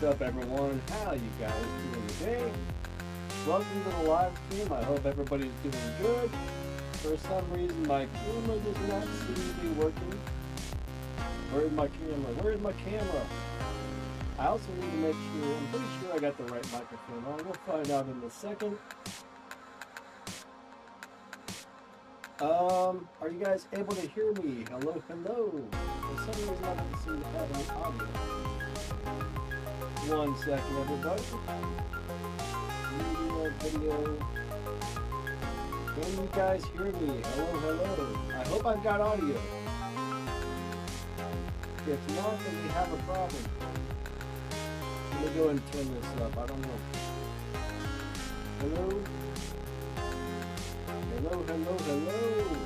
What's up, everyone? How you guys doing today? Welcome to the live stream. I hope everybody's doing good. For some reason, my camera does not seem to be working. Where's my camera? Where's my camera? I also need to make sure, I'm pretty sure I got the right microphone on. We'll find out in a second. Are you guys able to hear me? Hello, hello. For some reason, I don't seem to have any audio. 1 second, everybody. Video. Can you guys hear me? Hello, hello. I hope I've got audio. If not, then we have a problem. Let me go and turn this up. I don't know. Hello? Hello, hello, hello.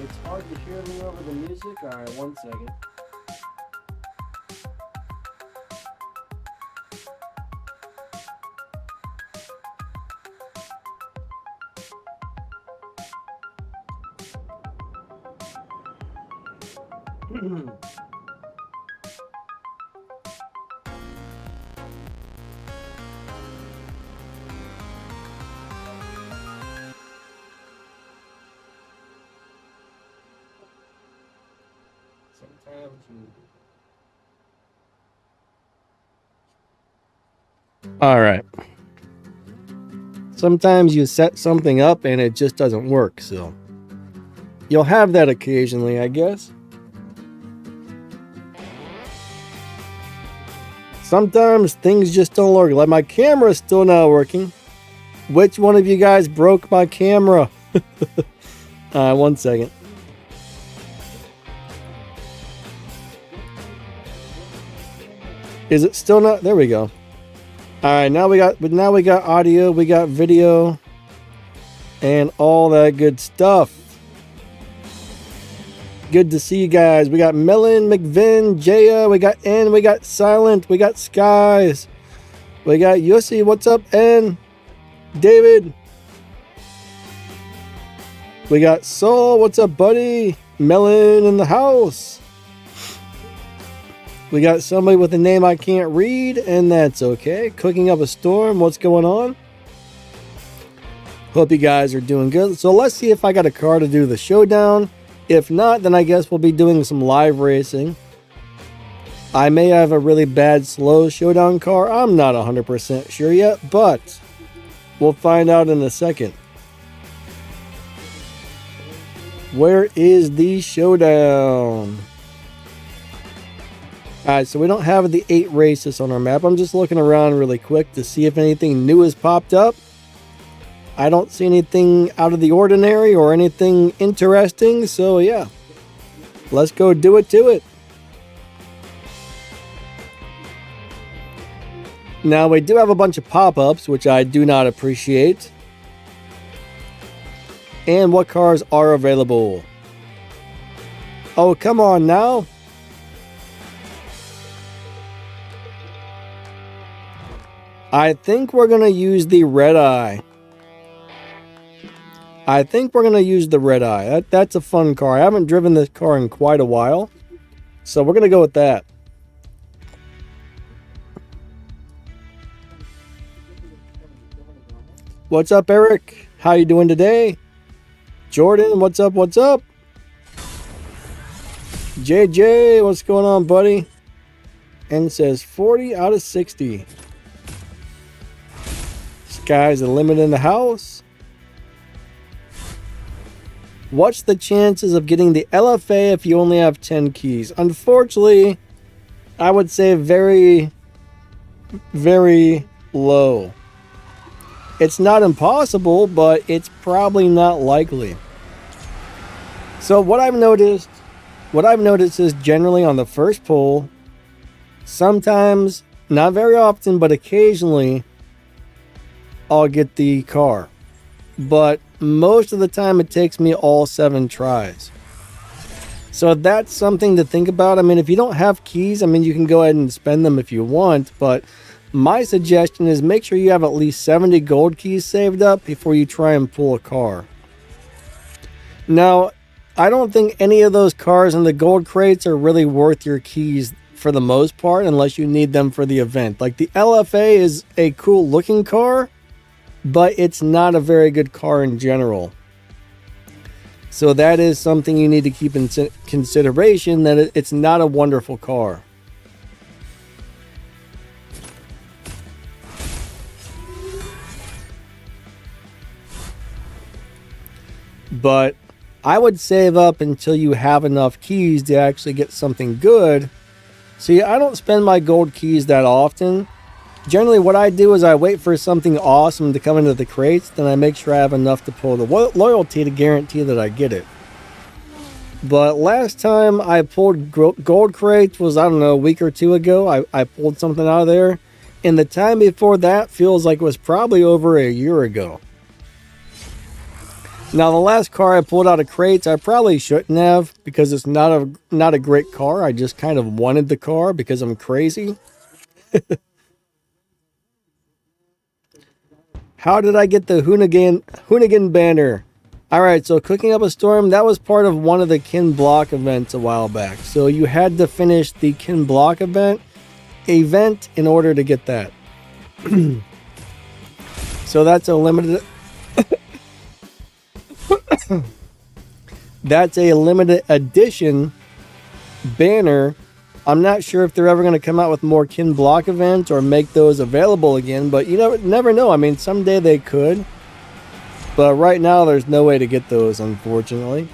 It's hard to hear me over the music. Alright, 1 second. All right. Sometimes you set something up and it just doesn't work, so you'll have that occasionally, I guess. Sometimes things just don't work. Like my camera's still not working. Which one of you guys broke my camera? 1 second. Is it still not? There we go. All right, now we got audio, we got video, and all that good stuff. Good to see you guys. We got Melon, McVin, Jaya, we got N, we got Silent, we got Skies, we got Yossi. What's up, N? David. We got Soul. What's up, buddy? Melon in the house. We got somebody with a name I can't read, and that's okay. Cooking up a storm. What's going on? Hope you guys are doing good. So let's see if I got a car to do the showdown. If not, then I guess we'll be doing some live racing. I may have a really bad, slow showdown car. I'm not 100% sure yet, but we'll find out in a second. Where is the showdown? Alright, so we don't have the 8 races on our map. I'm just looking around really quick to see if anything new has popped up. I don't see anything out of the ordinary or anything interesting, so yeah. Let's go do it to it. Now, we do have a bunch of pop-ups, which I do not appreciate. And what cars are available? Oh, come on now. I think we're going to use the red eye. That's a fun car. I haven't driven this car in quite a while. So we're going to go with that. What's up, Eric? How you doing today? Jordan, what's up? What's up? JJ, what's going on, buddy? And it says 40 out of 60. Sky's the limit in the house. What's the chances of getting the LFA if you only have 10 keys? Unfortunately, I would say very, very low. It's not impossible, but it's probably not likely. So what I've noticed is generally on the first pull, sometimes, not very often, but occasionally, I'll get the car. But most of the time it takes me all 7 tries. So that's something to think about. I mean, if you don't have keys, I mean, you can go ahead and spend them if you want, but my suggestion is make sure you have at least 70 gold keys saved up before you try and pull a car. Now, I don't think any of those cars in the gold crates are really worth your keys for the most part, unless you need them for the event. Like the LFA is a cool looking car, but it's not a very good car in general. So that is something you need to keep in consideration, that it's not a wonderful car. But I would save up until you have enough keys to actually get something good. See, I don't spend my gold keys that often. Generally, what I do is I wait for something awesome to come into the crates, then I make sure I have enough to pull the loyalty to guarantee that I get it. But last time I pulled gold crates was, I don't know, a week or two ago. I pulled something out of there. And the time before that feels like it was probably over a year ago. Now, the last car I pulled out of crates, I probably shouldn't have, because it's not a great car. I just kind of wanted the car because I'm crazy. How did I get the Hoonigan banner? Alright, so Cooking Up a Storm, that was part of one of the Kin Block events a while back. So you had to finish the Kin Block event in order to get that. So that's a limited... That's a limited edition banner. I'm not sure if they're ever going to come out with more Kin Block events or make those available again, but you never know. I mean, someday they could. But right now, there's no way to get those, unfortunately.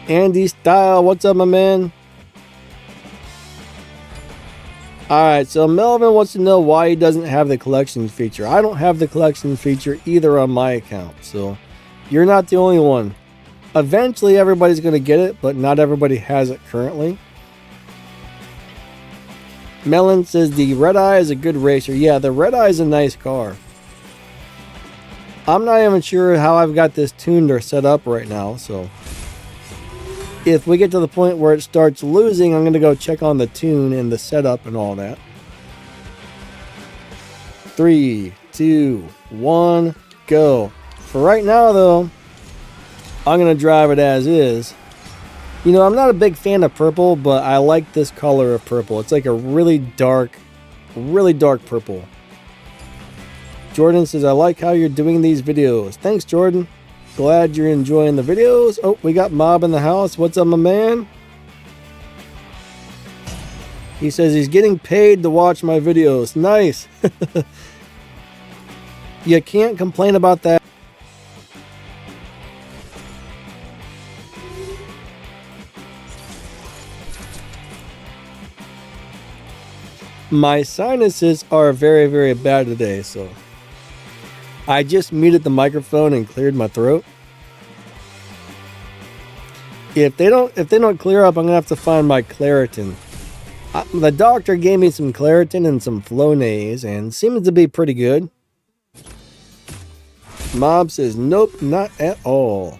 Andy Style, what's up, my man? Alright, so Melvin wants to know why he doesn't have the collection feature. I don't have the collection feature either on my account, so you're not the only one. Eventually, everybody's going to get it, but not everybody has it currently. Melon says the Red Eye is a good racer. Yeah, the Red Eye is a nice car. I'm not even sure how I've got this tuned or set up right now, so if we get to the point where it starts losing, I'm going to go check on the tune and the setup and all that. 3, 2, 1, go. For right now, though, I'm going to drive it as is. You know, I'm not a big fan of purple, but I like this color of purple. It's like a really dark purple. Jordan says, I like how you're doing these videos. Thanks, Jordan. Glad you're enjoying the videos. Oh, we got Mob in the house. What's up, my man? He says he's getting paid to watch my videos. Nice. You can't complain about that. My sinuses are very, very bad today, so I just muted the microphone and cleared my throat. If they don't clear up, I'm gonna have to find my Claritin. The doctor gave me some Claritin and some Flonase, and seems to be pretty good. Mob says nope, not at all.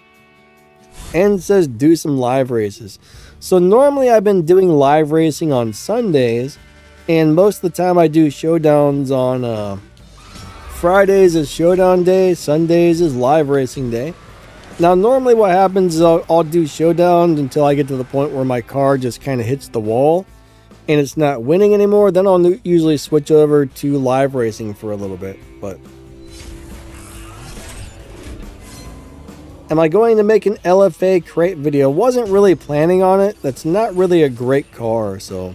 And says do some live races. So normally I've been doing live racing on Sundays, and most of the time I do showdowns on Fridays is showdown day, Sundays is live racing day. Now normally what happens is I'll do showdowns until I get to the point where my car just kind of hits the wall and it's not winning anymore. Then I'll usually switch over to live racing for a little bit. But am I going to make an LFA crate video? Wasn't really planning on it. That's not really a great car, so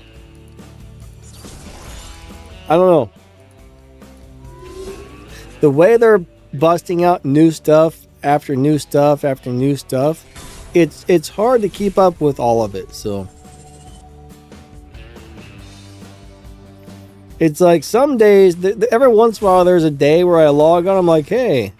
I don't know. The way they're busting out new stuff after new stuff after new stuff, it's hard to keep up with all of it. So it's like some days, every once in a while there's a day where I log on, I'm like, hey,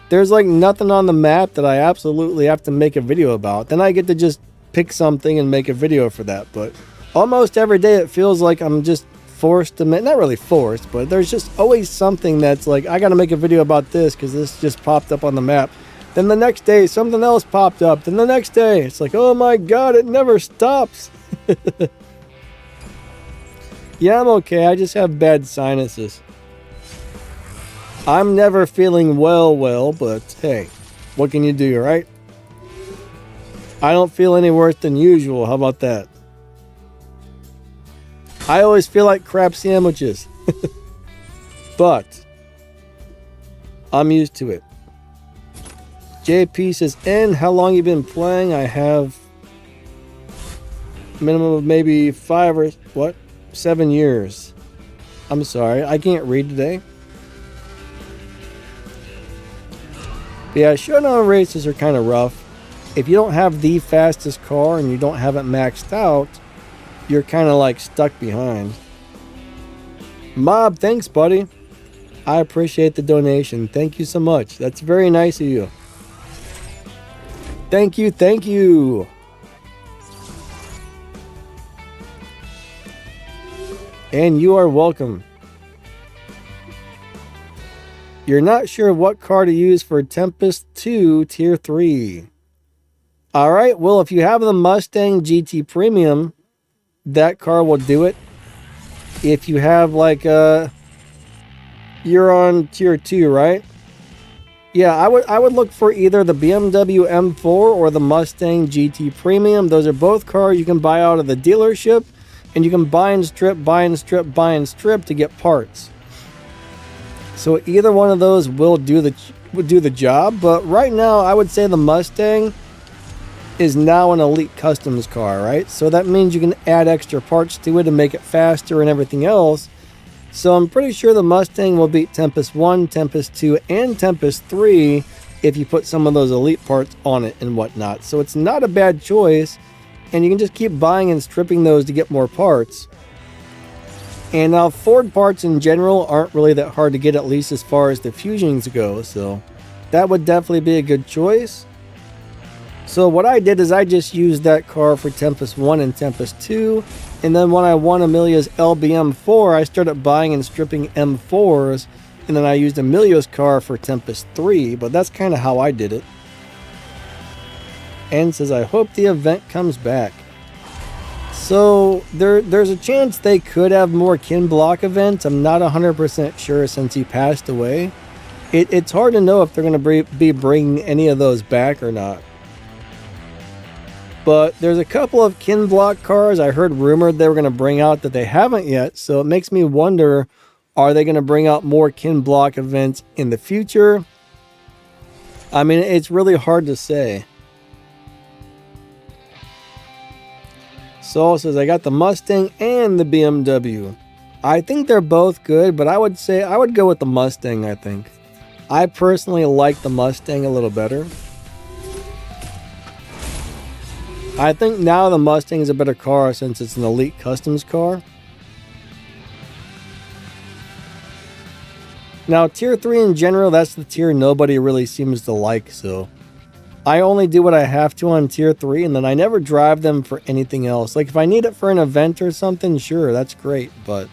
there's like nothing on the map that I absolutely have to make a video about. Then I get to just pick something and make a video for that. But almost every day it feels like I'm just forced to make, not really forced, but there's just always something that's like, I gotta make a video about this because this just popped up on the map. Then the next day something else popped up. Then the next day it's like, oh my god, it never stops. Yeah, I'm okay. I just have bad sinuses. I'm never feeling well, but hey, what can you do, right? I don't feel any worse than usual. How about that? I always feel like crab sandwiches. But I'm used to it. JP says, and how long you been playing? I have minimum of maybe 7 years. I'm sorry, I can't read today. But yeah, Showdown races are kind of rough. If you don't have the fastest car and you don't have it maxed out, you're kind of like stuck behind. Mob, thanks, buddy. I appreciate the donation. Thank you so much. That's very nice of you. Thank you, thank you. And you are welcome. You're not sure what car to use for Tempest 2 Tier 3. Alright, well, if you have the Mustang GT Premium, that car will do it. If you have like you're on Tier 2, right? Yeah, I would look for either the BMW M4 or the Mustang GT Premium. Those are both cars you can buy out of the dealership, and you can buy and strip to get parts. So either one of those will do the job, but right now I would say the Mustang is now an elite customs car, right? So that means you can add extra parts to it and make it faster and everything else. So I'm pretty sure the Mustang will beat Tempest 1, Tempest 2, and Tempest 3 if you put some of those elite parts on it and whatnot. So it's not a bad choice, and you can just keep buying and stripping those to get more parts. And now Ford parts in general aren't really that hard to get, at least as far as the Fusions go, so that would definitely be a good choice. So what I did is I just used that car for Tempest 1 and Tempest 2, and then when I won Amelia's LBM4, I started buying and stripping M4s, and then I used Amelia's car for Tempest 3, but that's kind of how I did it. And says, I hope the event comes back. So there's a chance they could have more Kin Block events. I'm not 100% sure since he passed away. It's hard to know if they're going to be bringing any of those back or not. But there's a couple of Kin Block cars I heard rumored they were going to bring out that they haven't yet. So it makes me wonder, are they going to bring out more Kin Block events in the future? I mean, it's really hard to say. Saul says, I got the Mustang and the BMW. I think they're both good, but I would say I would go with the Mustang, I think. I personally like the Mustang a little better. I think now the Mustang is a better car since it's an elite customs car. Now, Tier 3 in general, that's the tier nobody really seems to like, so I only do what I have to on Tier 3, and then I never drive them for anything else. Like, if I need it for an event or something, sure, that's great, but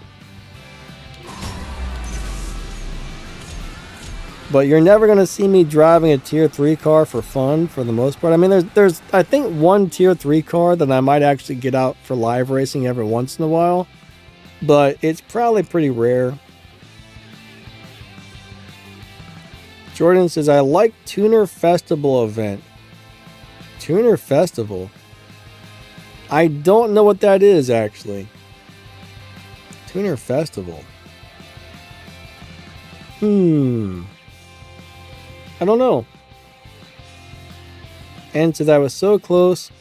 you're never going to see me driving a Tier 3 car for fun, for the most part. I mean, there's I think one Tier 3 car that I might actually get out for live racing every once in a while, but it's probably pretty rare. Jordan says, I like Tuner Festival event. Tuner Festival? I don't know what that is, actually. Tuner Festival. I don't know. And since I was so close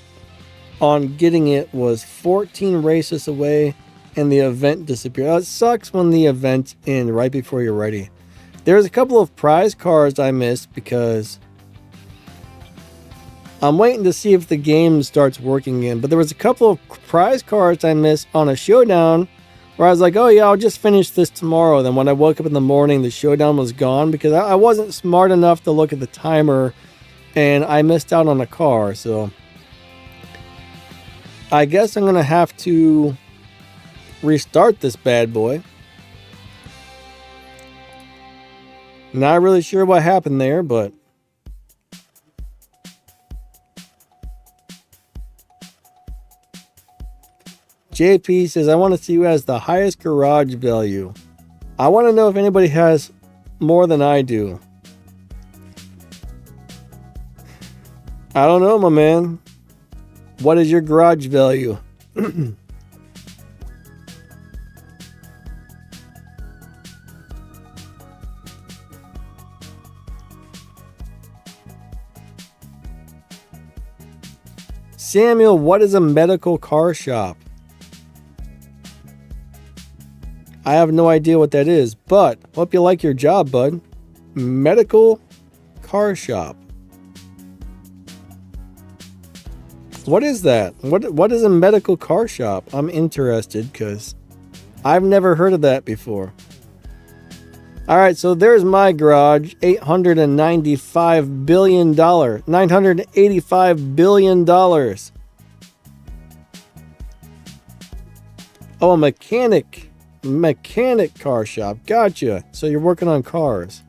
on getting it, was 14 races away and the event disappeared. It sucks when the event ends right before you're ready. There's a couple of prize cars I missed because I'm waiting to see if the game starts working again. But there was a couple of prize cars I missed on a Showdown where I was like, oh yeah, I'll just finish this tomorrow. Then when I woke up in the morning, the Showdown was gone because I wasn't smart enough to look at the timer and I missed out on a car. So I guess I'm going to have to restart this bad boy. Not really sure what happened there, but JP says, I want to see who has the highest garage value. I want to know if anybody has more than I do. I don't know, my man. What is your garage value? Samuel, what is a medical car shop? I have no idea what that is, but hope you like your job, bud. Medical car shop. What is that? What is a medical car shop? I'm interested because I've never heard of that before. All right, so there's my garage, $895 billion, $985 billion. Oh, a mechanic car shop. Gotcha. So you're working on cars.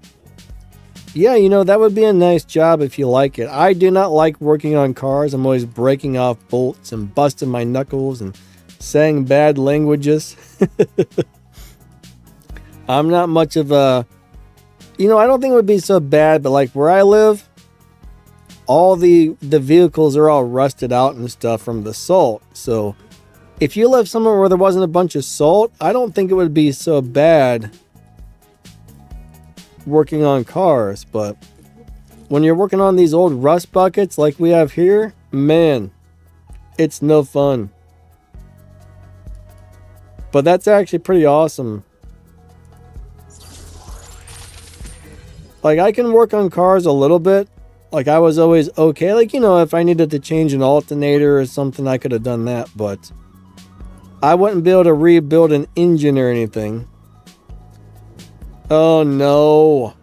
Yeah, you know, that would be a nice job if you like it. I do not like working on cars. I'm always breaking off bolts and busting my knuckles and saying bad languages. I'm not much of a... You know, I don't think it would be so bad, but like where I live, all the vehicles are all rusted out and stuff from the salt. So if you live somewhere where there wasn't a bunch of salt, I don't think it would be so bad working on cars. But when you're working on these old rust buckets like we have here, man, it's no fun. But that's actually pretty awesome. Like, I can work on cars a little bit. Like, I was always okay. Like, you know, if I needed to change an alternator or something, I could have done that. But I wouldn't be able to rebuild an engine or anything. Oh, no.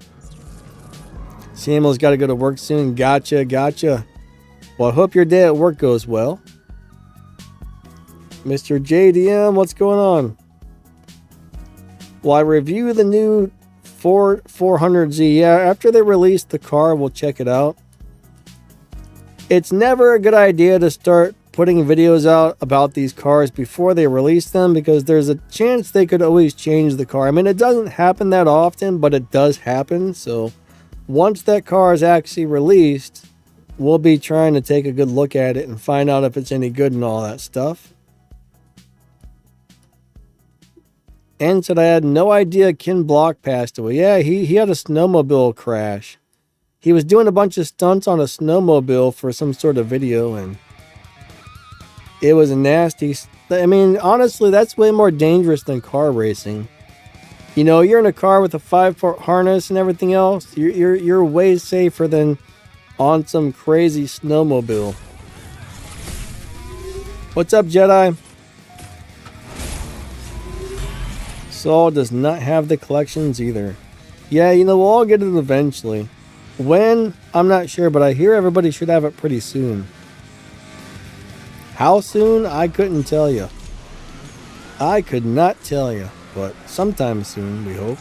Samuel's got to go to work soon. Gotcha. Well, I hope your day at work goes well. Mr. JDM, what's going on? Well, I review the new Ford 400Z. Yeah, after they release the car, we'll check it out. It's never a good idea to start putting videos out about these cars before they release them, because there's a chance they could always change the car. I mean, it doesn't happen that often, but it does happen. So once that car is actually released, we'll be trying to take a good look at it and find out if it's any good and all that stuff. And said I had no idea Ken Block passed away. Yeah, he had a snowmobile crash. He was doing a bunch of stunts on a snowmobile for some sort of video, and it was nasty. I mean, honestly, that's way more dangerous than car racing. You know, you're in a car with a 5-foot harness and everything else. You're way safer than on some crazy snowmobile. What's up, Jedi? Saul does not have the collections either. Yeah, you know, we'll all get it eventually. When? I'm not sure, but I hear everybody should have it pretty soon. How soon? I couldn't tell you. I could not tell you, but sometime soon, we hope.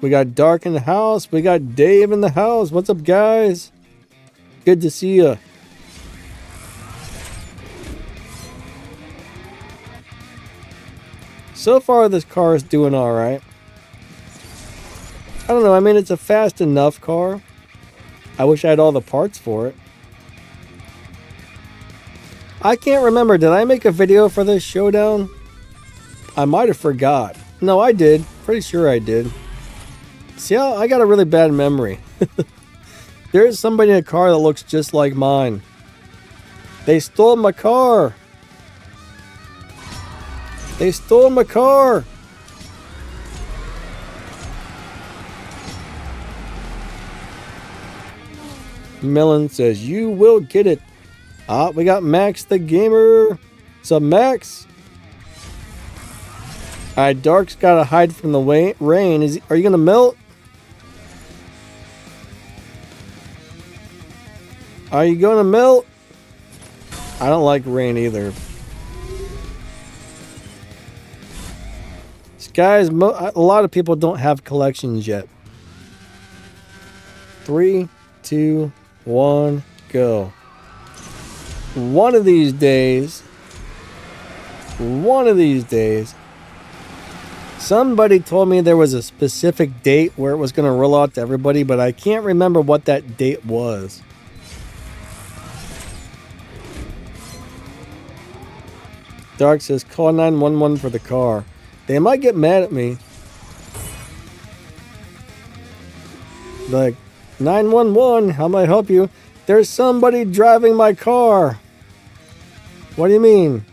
We got Dark in the house. We got Dave in the house. What's up, guys? Good to see you. So far, this car is doing all right. I don't know. I mean, it's a fast enough car. I wish I had all the parts for it. I can't remember. Did I make a video for this Showdown? I might have forgot. No, I did. Pretty sure I did. See, I got a really bad memory. There's somebody in a car that looks just like mine. They stole my car. They stole my car. Melon says, you will get it. Ah, we got Max the Gamer. What's up, Max? Alright, Dark's got to hide from the rain. Are you going to melt? Are you going to melt? I don't like rain either. Guys, a lot of people don't have collections yet. 3, 2, 1, go. One of these days, somebody told me there was a specific date where it was going to roll out to everybody, but I can't remember what that date was. Dark says, call 911 for the car. They might get mad at me. Like, 911, how may I help you? There's somebody driving my car. What do you mean?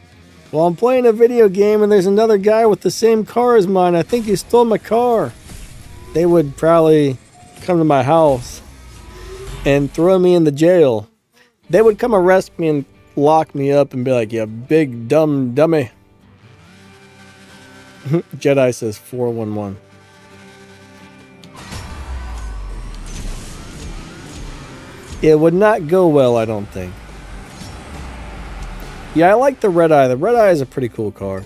Well, I'm playing a video game and there's another guy with the same car as mine. I think he stole my car. They would probably come to my house and throw me in the jail. They would come arrest me and lock me up and be like, "You big dumb dummy." Jedi says 411. It would not go well, I don't think. Yeah, I like the Red Eye. The Red Eye is a pretty cool car.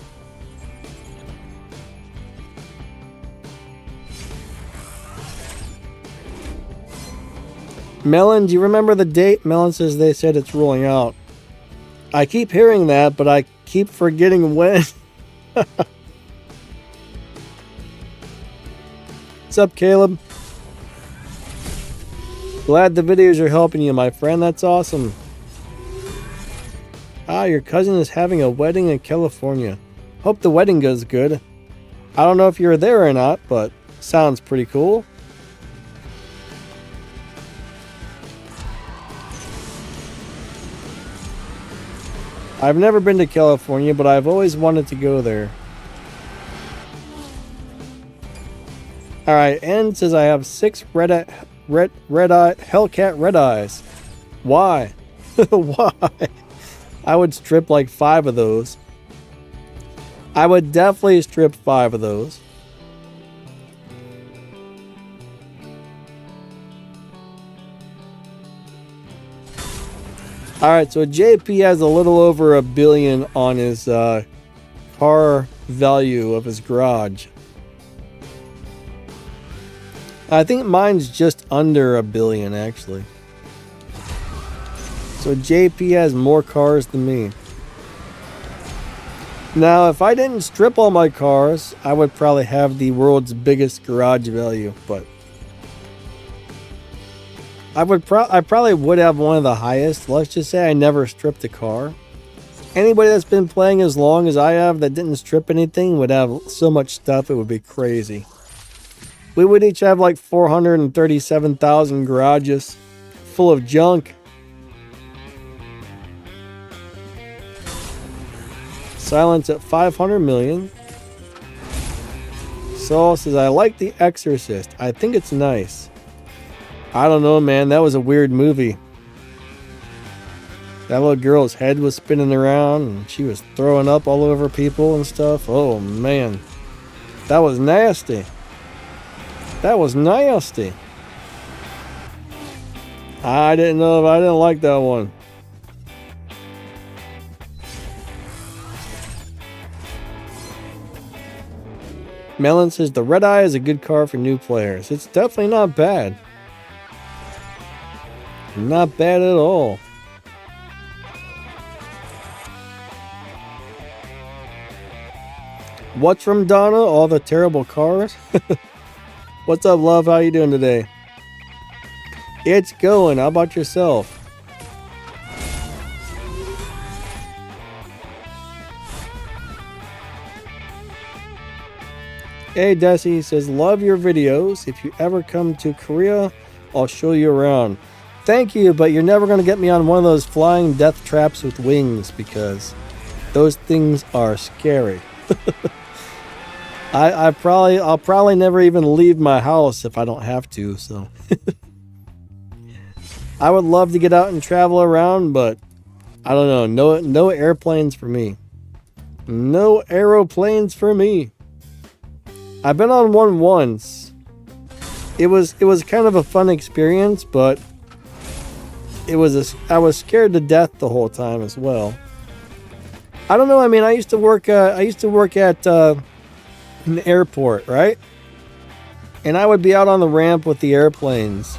Melon, do you remember the date? Melon says they said it's rolling out. I keep hearing that, but I keep forgetting when. What's up, Caleb? Glad the videos are helping you, my friend. That's awesome. Ah, your cousin is having a wedding in California. Hope the wedding goes good. I don't know if you're there or not, but sounds pretty cool. I've never been to California, but I've always wanted to go there. Alright, N says I have 6 red eye Hellcat red eyes. Why? Why? I would strip like 5 of those. I would definitely strip 5 of those. Alright, so JP has a little over $1 billion on his car value of his garage. I think mine's just under $1 billion, actually. So JP has more cars than me. Now, if I didn't strip all my cars, I would probably have the world's biggest garage value, but I probably would have one of the highest. Let's just say I never stripped a car. Anybody that's been playing as long as I have that didn't strip anything would have so much stuff, it would be crazy. We would each have like 437,000 garages full of junk. Silence at 500 million. Saul says, I like The Exorcist. I think it's nice. I don't know, man. That was a weird movie. That little girl's head was spinning around and she was throwing up all over people and stuff. Oh, man. That was nasty. That was nasty. I didn't know if I didn't like that one. Melon says the Red Eye is a good car for new players. It's definitely not bad. Not bad at all. What's from Donna? All the terrible cars? What's up, love? How you doing today? It's going. How about yourself? Hey, Desi says, love your videos. If you ever come to Korea, I'll show you around. Thank you, but you're never going to get me on one of those flying death traps with wings because those things are scary. I'll probably never even leave my house if I don't have to, so. I would love to get out and travel around, but I don't know. No airplanes for me. No aeroplanes for me. I've been on one once. It was kind of a fun experience, but I was scared to death the whole time as well. I don't know. I mean, I used to work at an airport, right? And I would be out on the ramp with the airplanes.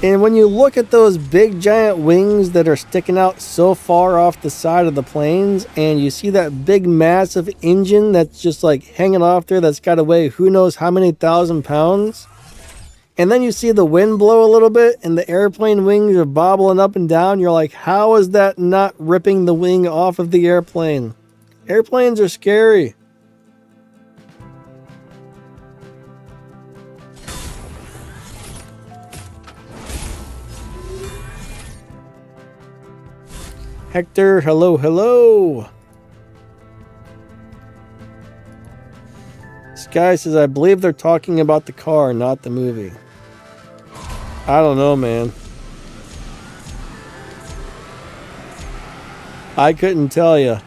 And when you look at those big giant wings that are sticking out so far off the side of the planes, and you see that big massive engine that's just like hanging off there that's got to weigh who knows how many thousand pounds, And then you see the wind blow a little bit and the airplane wings are bobbling up and down. You're like, how is that not ripping the wing off of the airplane? Airplanes are scary. Hector, hello, hello. This guy says, I believe they're talking about the car, not the movie. I don't know, man. I couldn't tell you.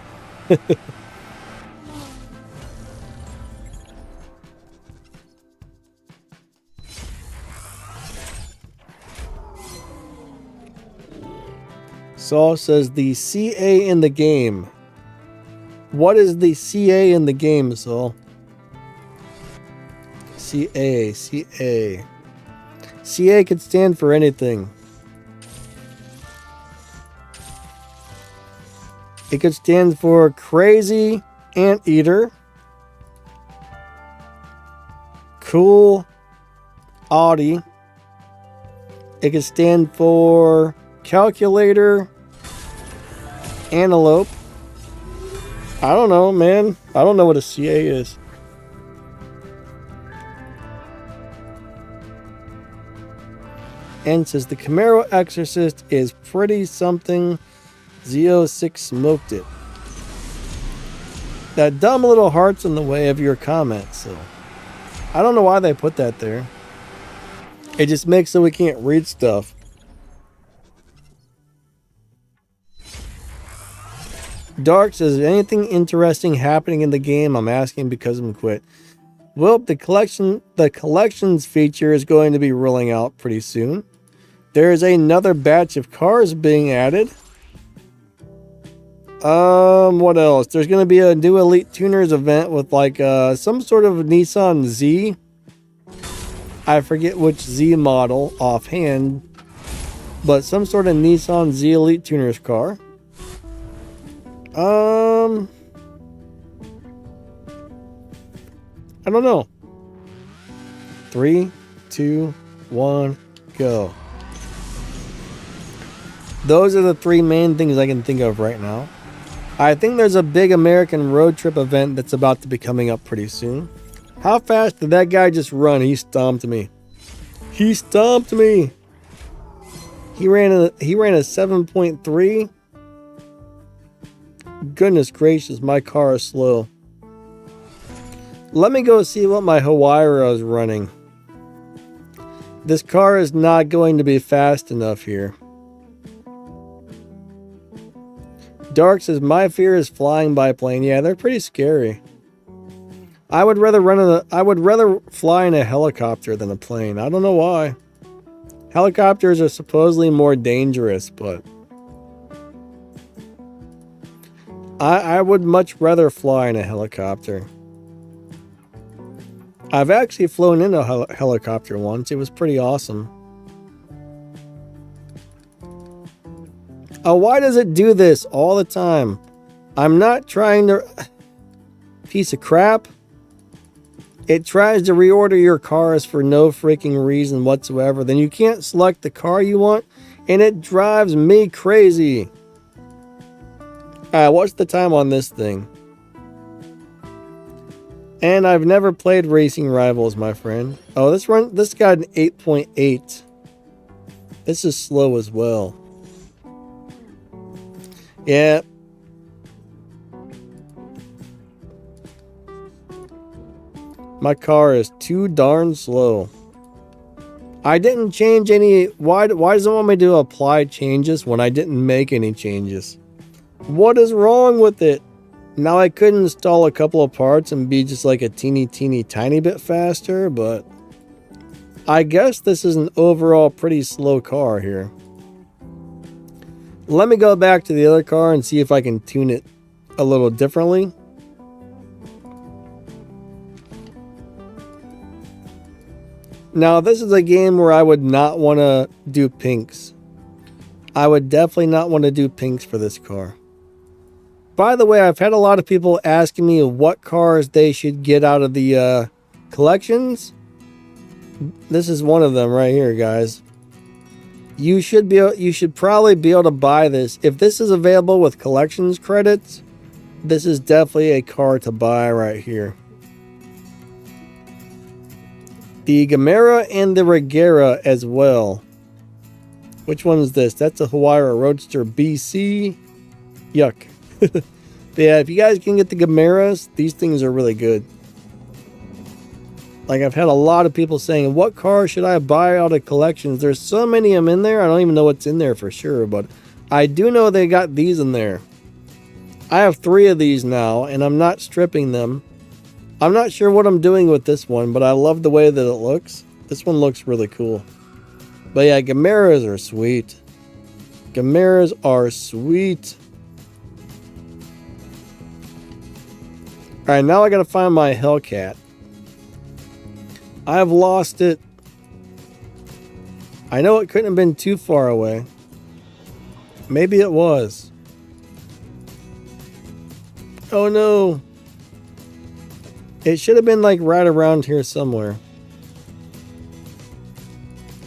Saul says the CA in the game. What is the CA in the game, Saul? CA. CA could stand for anything. It could stand for Crazy Anteater, Cool Audi. It could stand for Calculator, Antelope. I don't know, man. I don't know what a CA is. And says the Camaro Exorcist is pretty something. Z06 smoked it. That dumb little heart's in the way of your comment, so I don't know why they put that there. It just makes so we can't read stuff. Dark says, anything interesting happening in the game? I'm asking because I'm quit. Well, the collections feature is going to be rolling out pretty soon. There is another batch of cars being added. What else? There's going to be a new Elite Tuners event with like some sort of Nissan Z. I forget which Z model offhand, but some sort of Nissan Z Elite Tuners car. I don't know. 3, 2, 1, go. Those are the three main things I can think of right now. I think there's a big American road trip event that's about to be coming up pretty soon. How fast did that guy just run? He stomped me. He stomped me. He ran a 7.3. Goodness gracious, my car is slow. Let me go see what my Huayra is running. This car is not going to be fast enough here. Dark says, my fear is flying biplane. Yeah, they're pretty scary. I would rather fly in a helicopter than a plane. I don't know why. Helicopters are supposedly more dangerous, but I would much rather fly in a helicopter. I've actually flown in a helicopter once. It was pretty awesome. Oh, why does it do this all the time? I'm not trying to... Piece of crap. It tries to reorder your cars for no freaking reason whatsoever. Then you can't select the car you want, and it drives me crazy. Alright, what's the time on this thing? And I've never played Racing Rivals, my friend. Oh, this got an 8.8. This is slow as well. Yeah. My car is too darn slow. I didn't change any... Why does it want me to apply changes when I didn't make any changes? What is wrong with it? Now I could install a couple of parts and be just like a teeny tiny bit faster, but I guess this is an overall pretty slow car here. Let me go back to the other car and see if I can tune it a little differently. Now, this is a game where I would not want to do pinks. I would definitely not want to do pinks for this car. By the way, I've had a lot of people asking me what cars they should get out of the collections. This is one of them right here, guys. You should probably be able to buy this. If this is available with collections credits, this is definitely a car to buy right here. The Gamera and the Regera as well. Which one is this? That's a Hawaii Roadster BC. Yuck. But yeah, if you guys can get the Gameras, these things are really good. Like, I've had a lot of people saying, what car should I buy out of collections? There's so many of them in there. I don't even know what's in there for sure, but I do know they got these in there. I have 3 of these now, and I'm not stripping them. I'm not sure what I'm doing with this one, but I love the way that it looks. This one looks really cool. But yeah, Gameras are sweet. Gameras are sweet. Alright, now I gotta find my Hellcat. I've lost it. I know it couldn't have been too far away. Maybe it was. Oh no. It should have been like right around here somewhere.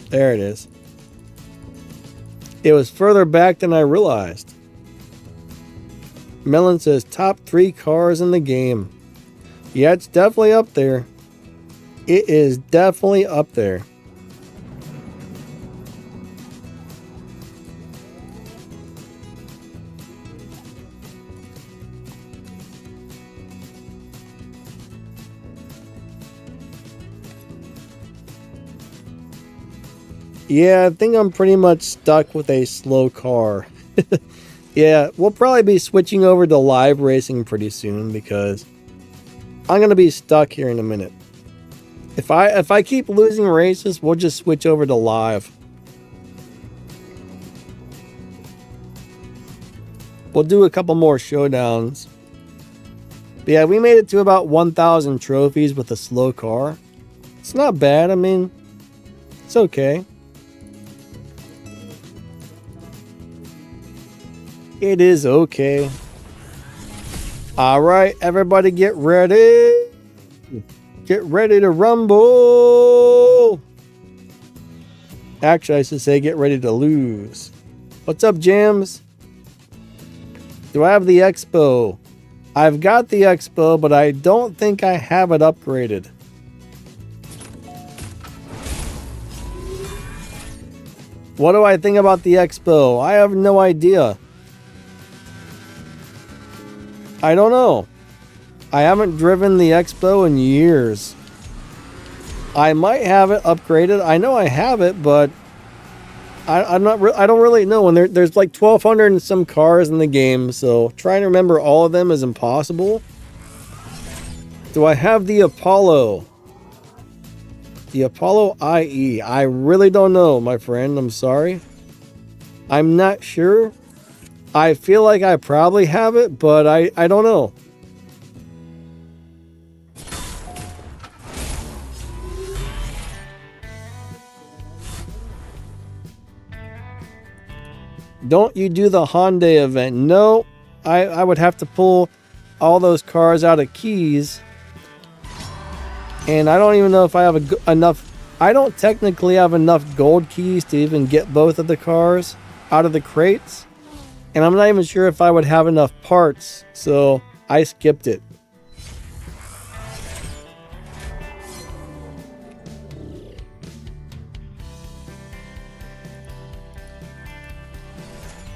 There it is. It was further back than I realized. Melon says top 3 cars in the game. Yeah, it's definitely up there. It is definitely up there. Yeah, I think I'm pretty much stuck with a slow car. Yeah, we'll probably be switching over to live racing pretty soon because I'm going to be stuck here in a minute. If I keep losing races, we'll just switch over to live. We'll do a couple more showdowns. But yeah, we made it to about 1,000 trophies with a slow car. It's not bad. I mean, it's okay. It is okay. All right, everybody get ready. Get ready to rumble. Actually, I should say get ready to lose. What's up, Jams? Do I have the Expo? I've got the Expo, but I don't think I have it upgraded. What do I think about the Expo? I have no idea. I don't know. I haven't driven the Expo in years. I might have it upgraded. I know I have it, but I don't really know. And there's like 1,200 and some cars in the game, so trying to remember all of them is impossible. Do I have the Apollo? The Apollo IE. I really don't know, my friend. I'm sorry. I'm not sure. I feel like I probably have it, but I don't know. Don't you do the Hyundai event? No, I would have to pull all those cars out of keys. And I don't even know if I have enough. I don't technically have enough gold keys to even get both of the cars out of the crates. And I'm not even sure if I would have enough parts. So I skipped it.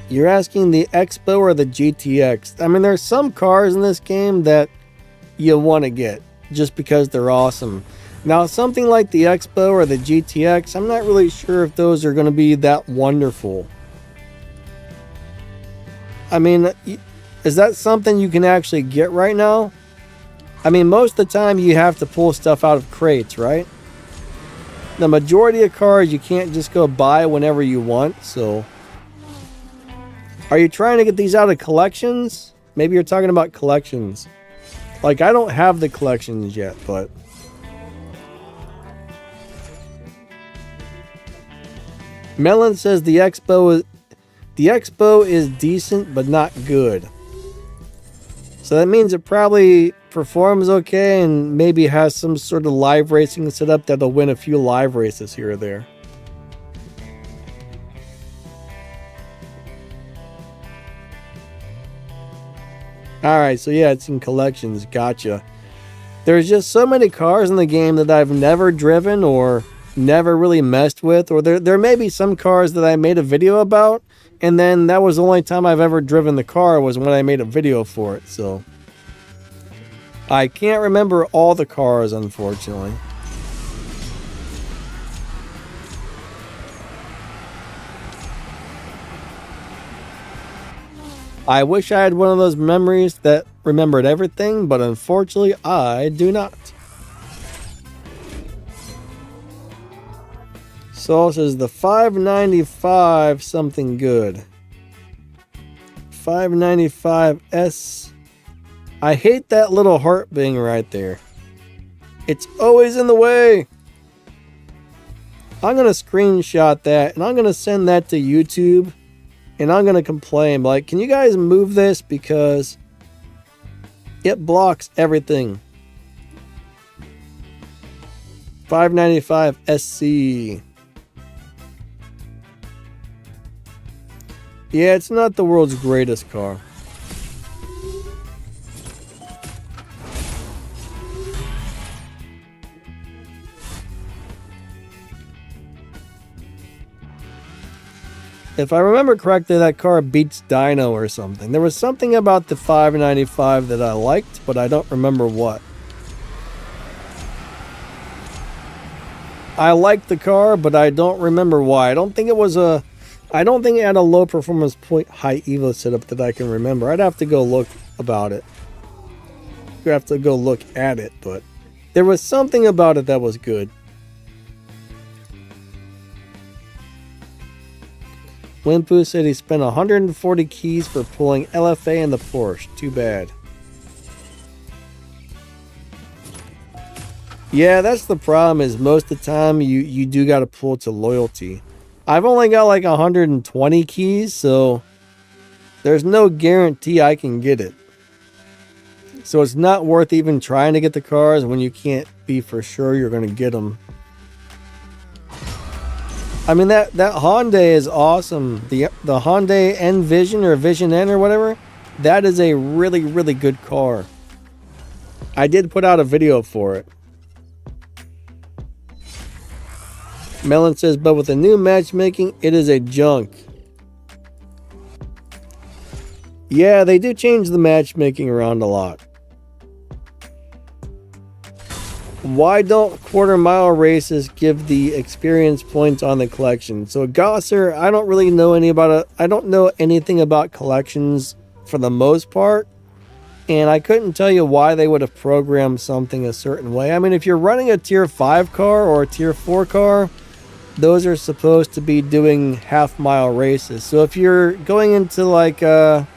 You're asking the Expo or the GTX? I mean, there's some cars in this game that you want to get just because they're awesome. Now, something like the Expo or the GTX, I'm not really sure if those are going to be that wonderful. I mean, is that something you can actually get right now? I mean, most of the time you have to pull stuff out of crates, right? The majority of cars you can't just go buy whenever you want, so... Are you trying to get these out of collections? Maybe you're talking about collections. Like, I don't have the collections yet, but... Melon says the Expo is decent, but not good. So that means it probably performs okay and maybe has some sort of live racing set up that'll win a few live races here or there. Alright, so yeah, it's in collections. Gotcha. There's just so many cars in the game that I've never driven or never really messed with, or there may be some cars that I made a video about, and then that was the only time I've ever driven the car was when I made a video for it, so I can't remember all the cars, unfortunately. I wish I had one of those memories that remembered everything, but unfortunately I do not. So it says the 595 something good. 595S. I hate that little heart being right there. It's always in the way. I'm going to screenshot that and I'm going to send that to YouTube. And I'm going to complain, like, can you guys move this because it blocks everything. 595 SC. Yeah, it's not the world's greatest car. If I remember correctly, that car beats Dino or something. There was something about the 595 that I liked, but I don't remember what. I liked the car, but I don't remember why. I don't think it had a low performance point high EVO setup that I can remember. I'd have to go look about it. You have to go look at it, but there was something about it that was good. Wimpu said he spent 140 keys for pulling LFA in the Porsche. Too bad. Yeah, that's the problem, is most of the time you do got to pull to loyalty. I've only got like 120 keys, so there's no guarantee I can get it. So it's not worth even trying to get the cars when you can't be for sure you're going to get them. I mean, that Hyundai is awesome. The Hyundai Envision or Vision N or whatever, that is a really, really good car. I did put out a video for it. Melon says, but with the new matchmaking, it is a junk. Yeah, they do change the matchmaking around a lot. Why don't quarter mile races give the experience points on the collection? So Gosser, I don't really know I don't know anything about collections for the most part. And I couldn't tell you why they would have programmed something a certain way. I mean, if you're running a tier 5 car or a tier 4 car, those are supposed to be doing half mile races. So if you're going into like a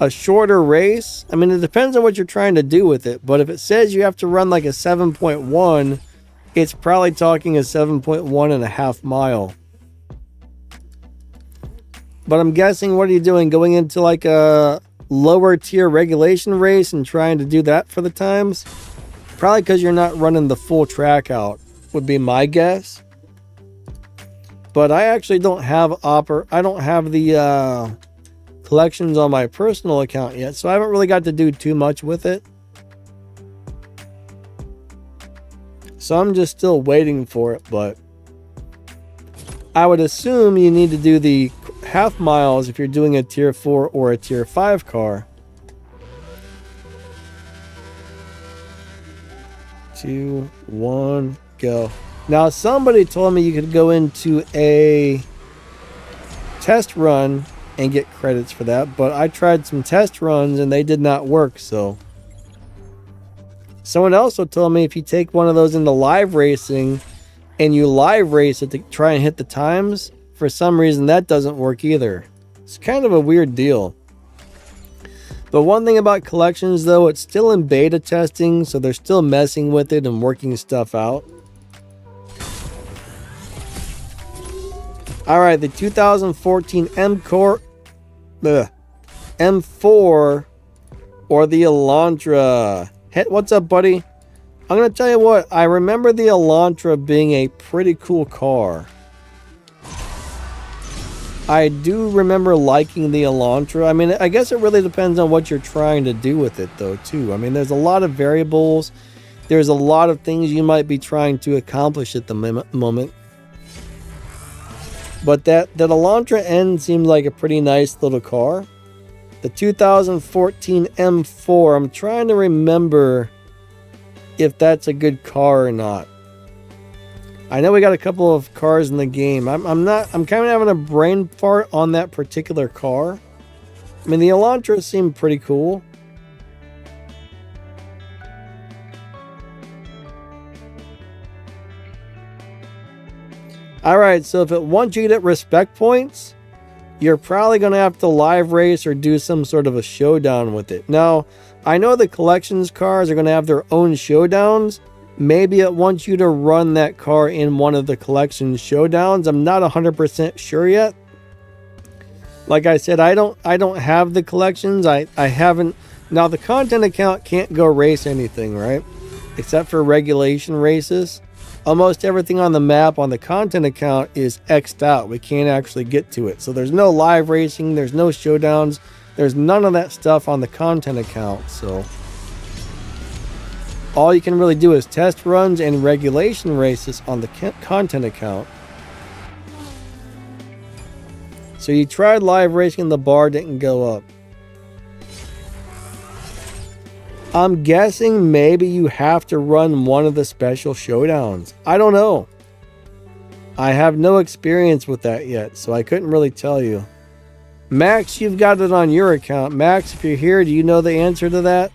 shorter race, I mean, it depends on what you're trying to do with it, but if it says you have to run like a 7.1, it's probably talking a 7.1 and a half mile. But I'm guessing, what are you doing, going into like a lower tier regulation race and trying to do that for the times? Probably because you're not running the full track out, would be my guess. But I actually don't have the collections on my personal account yet, so I haven't really got to do too much with it. So I'm just still waiting for it, but I would assume you need to do the half miles if you're doing a tier 4 or a tier 5 car. 2, 1, go. Now somebody told me you could go into a test run and get credits for that, but I tried some test runs and they did not work. So someone also told me if you take one of those into live racing and you live race it to try and hit the times, for some reason that doesn't work either. It's kind of a weird deal. But one thing about collections though, it's still in beta testing, so they're still messing with it and working stuff out. Alright, the 2014 M4 or the Elantra. Hey, what's up, buddy? I'm going to tell you what, I remember the Elantra being a pretty cool car. I do remember liking the Elantra. I mean, I guess it really depends on what you're trying to do with it, though, too. I mean, there's a lot of variables. There's a lot of things you might be trying to accomplish at the moment. But that Elantra N seemed like a pretty nice little car. The 2014 M4, I'm trying to remember if that's a good car or not. I know we got a couple of cars in the game. I'm kind of having a brain fart on that particular car. I mean, the Elantra seemed pretty cool. Alright, so if it wants you to get respect points, you're probably going to have to live race or do some sort of a showdown with it. Now, I know the collections cars are going to have their own showdowns. Maybe it wants you to run that car in one of the collection showdowns. I'm not 100% sure yet. Like I said, I don't have the collections. I haven't. Now the content account can't go race anything, right? Except for regulation races. Almost everything on the map on the content account is X'd out. We can't actually get to it. So there's no live racing, there's no showdowns, there's none of that stuff on the content account. So all you can really do is test runs and regulation races on the content account. So you tried live racing, the bar didn't go up. I'm guessing maybe you have to run one of the special showdowns. I don't know. I have no experience with that yet, so I couldn't really tell you. Max, you've got it on your account. Max, if you're here, do you know the answer to that?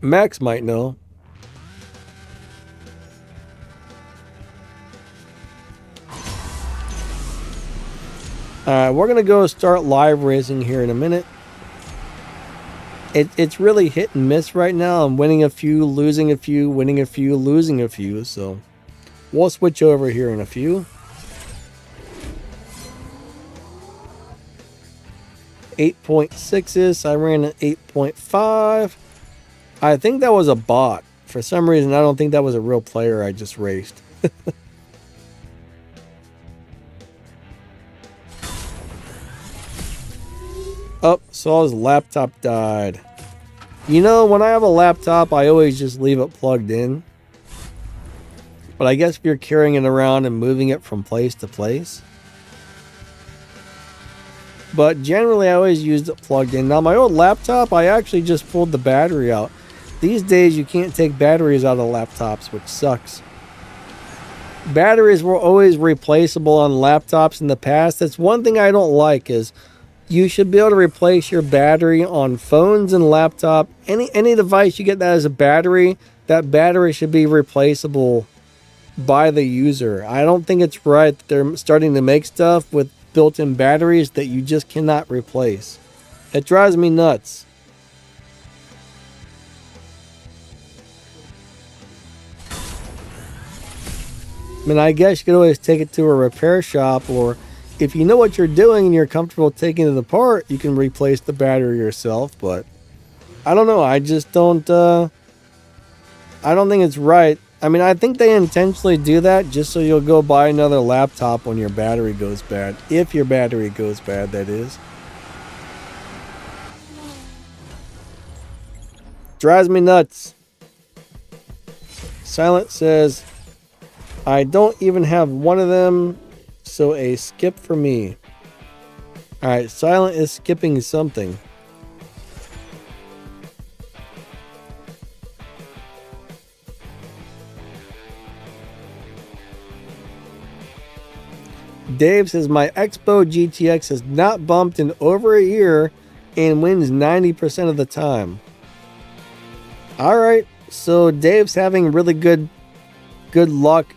Max might know. Alright, we're going to go start live racing here in a minute. It's really hit and miss right now. I'm winning a few, losing a few, winning a few, losing a few. So we'll switch over here in a few. 8.6s. I ran an 8.5. I think that was a bot. For some reason, I don't think that was a real player I just raced. Oh, Saul's laptop died. You know, when I have a laptop, I always just leave it plugged in. But I guess if you're carrying it around and moving it from place to place. But generally, I always used it plugged in. Now, my old laptop, I actually just pulled the battery out. These days, you can't take batteries out of laptops, which sucks. Batteries were always replaceable on laptops in the past. That's one thing I don't like is you should be able to replace your battery on phones and laptop. Any device you get that has a battery, that battery should be replaceable by the user. I don't think it's right that they're starting to make stuff with built-in batteries that you just cannot replace. It drives me nuts. I mean, I guess you could always take it to a repair shop, or if you know what you're doing and you're comfortable taking it apart, you can replace the battery yourself. But I don't know. I just don't. I don't think it's right. I mean, I think they intentionally do that just so you'll go buy another laptop when your battery goes bad. If your battery goes bad, that is. Drives me nuts. Silent says, I don't even have one of them. So a skip for me. Alright, Silent is skipping something. Dave says, my Expo GTX has not bumped in over a year and wins 90% of the time. Alright, so Dave's having really good luck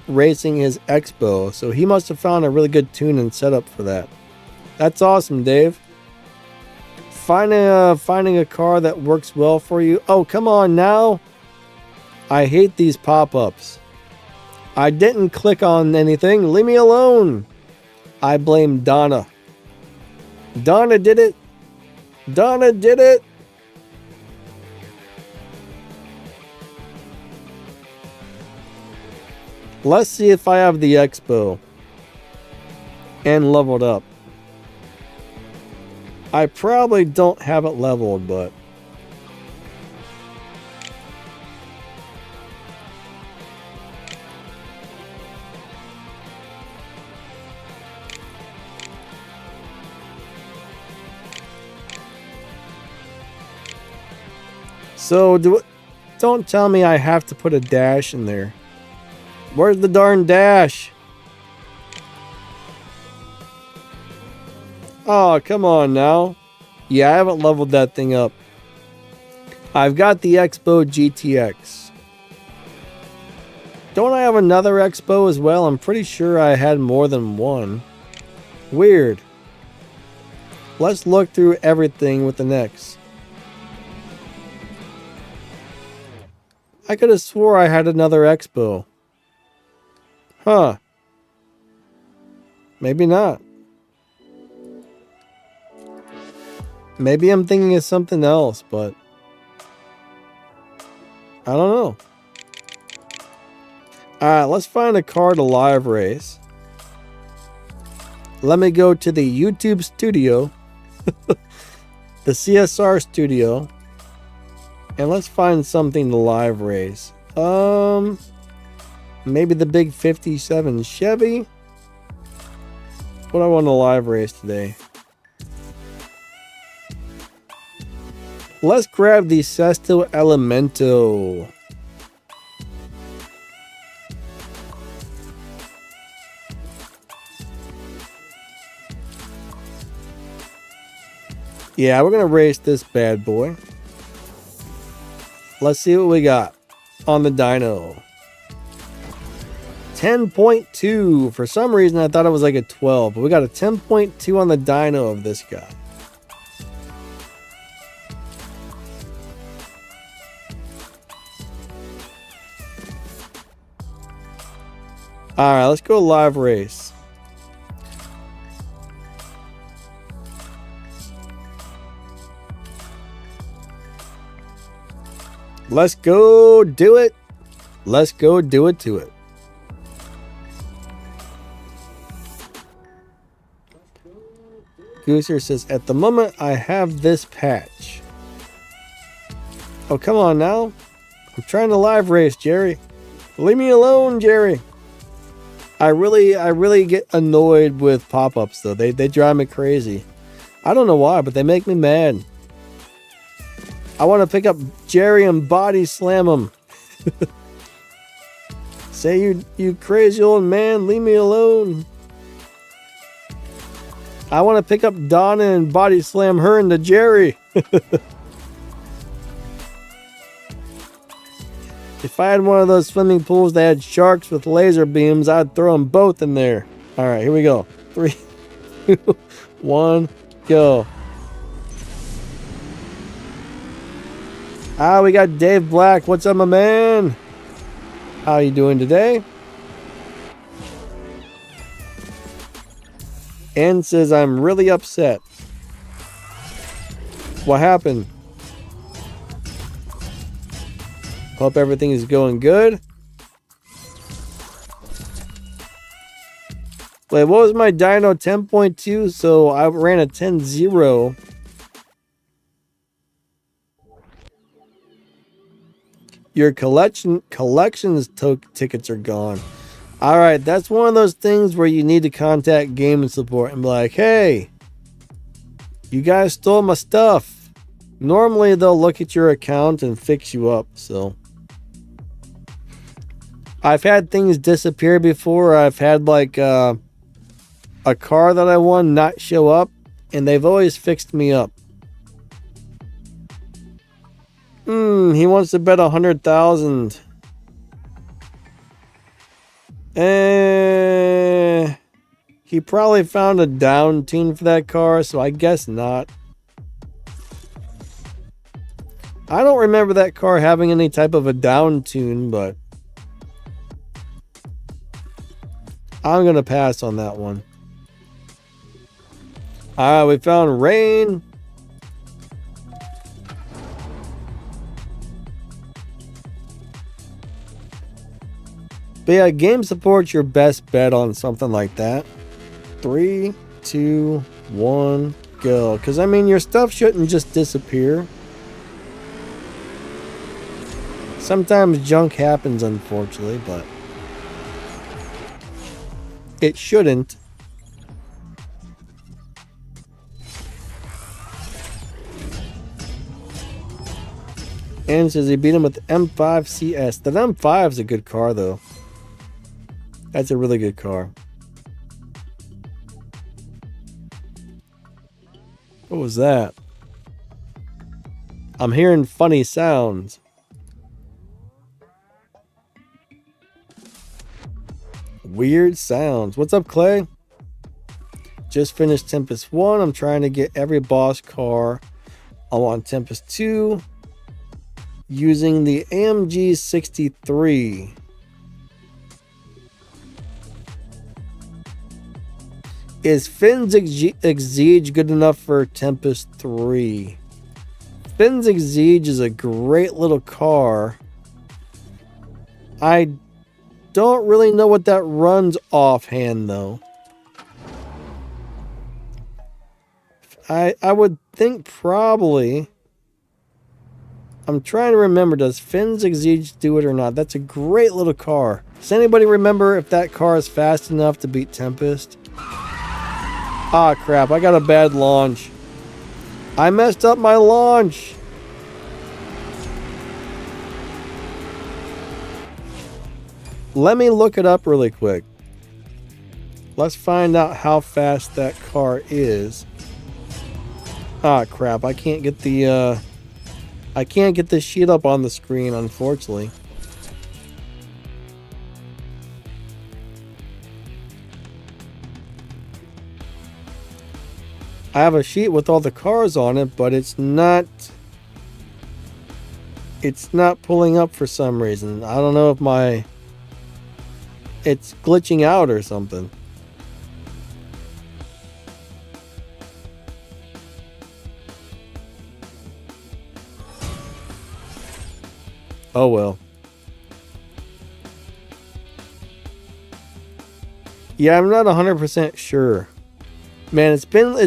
racing his Expo, so he must have found a really good tune and setup for that. That's awesome, Dave. Finding a car that works well for you. Oh, come on now. I hate these pop-ups. I didn't click on anything. Leave me alone. I blame Donna. Donna did it. Donna did it. Let's see if I have the Expo and leveled up. I probably don't have it leveled, but so don't tell me I have to put a dash in there. Where's the darn dash? Oh, come on now. Yeah, I haven't leveled that thing up. I've got the Expo GTX. Don't I have another Expo as well? I'm pretty sure I had more than one. Weird. Let's look through everything with the next. I could have swore I had another Expo. Huh. Maybe not. Maybe I'm thinking of something else, but I don't know. Alright, let's find a car to live race. Let me go to the YouTube studio. The CSR studio. And let's find something to live race. Maybe the big 57 Chevy. What do I want to live race today? Let's grab the Sesto Elemento. Yeah, we're gonna race this bad boy. Let's see what we got on the dyno. 10.2. For some reason, I thought it was like a 12, but we got a 10.2 on the dyno of this guy. Alright, let's go live race. Let's go do it. Let's go do it to it. Gooser says, at the moment, I have this patch. Oh, come on now. I'm trying to live race, Jerry. Leave me alone, Jerry. I really get annoyed with pop-ups, though. They drive me crazy. I don't know why, but they make me mad. I want to pick up Jerry and body slam him. Say, you crazy old man, leave me alone. I want to pick up Donna and body slam her into Jerry. If I had one of those swimming pools that had sharks with laser beams, I'd throw them both in there. All right, here we go. 3, 2, 1, go. Ah, we got Dave Black. What's up, my man? How you doing today? Ann says, I'm really upset. What happened? Hope everything is going good. Wait, what was my dyno? 10.2, so I ran a 10.0. Your collections tickets are gone. All right, that's one of those things where you need to contact game support and be like, hey, you guys stole my stuff. Normally, they'll look at your account and fix you up, so. I've had things disappear before. I've had like a car that I won not show up, and they've always fixed me up. He wants to bet 100,000. He probably found a down tune for that car, so I guess not. I don't remember that car having any type of a down tune, but I'm going to pass on that one. Alright, we found rain. But yeah, game support's your best bet on something like that. 3, 2, 1, go. Because, I mean, your stuff shouldn't just disappear. Sometimes junk happens, unfortunately, but it shouldn't. And says he beat him with the M5 CS. The M5 is a good car, though. That's a really good car. What was that? I'm hearing funny sounds. Weird sounds. What's up, Clay? Just finished Tempest 1. I'm trying to get every boss car. I want Tempest 2 using the AMG 63. Is Finn's Exige good enough for Tempest 3? Finn's Exige is a great little car. I don't really know what that runs offhand, though. I would think probably... I'm trying to remember, does Finn's Exige do it or not? That's a great little car. Does anybody remember if that car is fast enough to beat Tempest? Ah, crap. I got a bad launch. I messed up my launch. Let me look it up really quick. Let's find out how fast that car is. Ah, crap. I can't get the sheet up on the screen, unfortunately. I have a sheet with all the cars on it, but it's not pulling up for some reason. I don't know if it's glitching out or something. Oh well. Yeah, I'm not 100% sure. Man, it's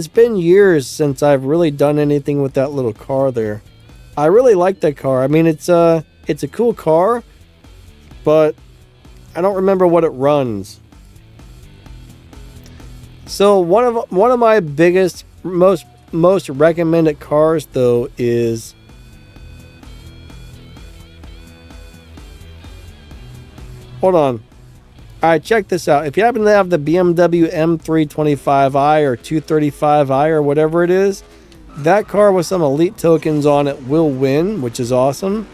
been years since I've really done anything with that little car there. I really like that car. I mean, it's a cool car, but I don't remember what it runs. So one of my biggest, most recommended cars though is hold on. Alright, check this out. If you happen to have the BMW M325i or 235i or whatever it is, that car with some elite tokens on it will win, which is awesome.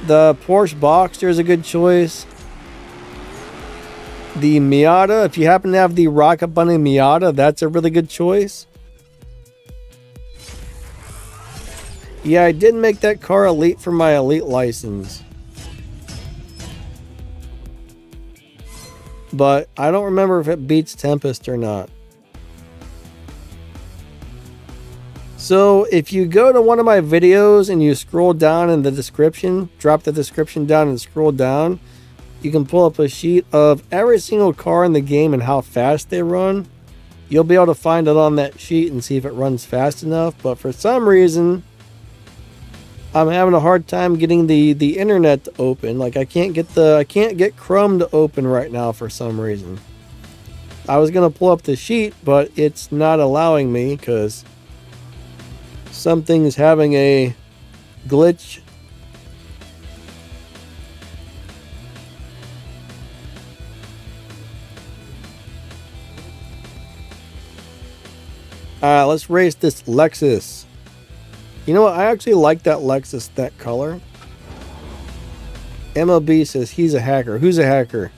The Porsche Boxster is a good choice. The Miata, if you happen to have the Rocket Bunny Miata, that's a really good choice. Yeah, I did make that car elite for my elite license. But I don't remember if it beats Tempest or not. So if you go to one of my videos and you scroll down in the description, drop the description down and scroll down, you can pull up a sheet of every single car in the game and how fast they run. You'll be able to find it on that sheet and see if it runs fast enough. But for some reason, I'm having a hard time getting the internet to open. Like I can't get Chrome to open right now for some reason. I was gonna pull up the sheet, but it's not allowing me because something's having a glitch. Alright, let's race this Lexus. You know what? I actually like that Lexus, that color. MLB says he's a hacker. Who's a hacker?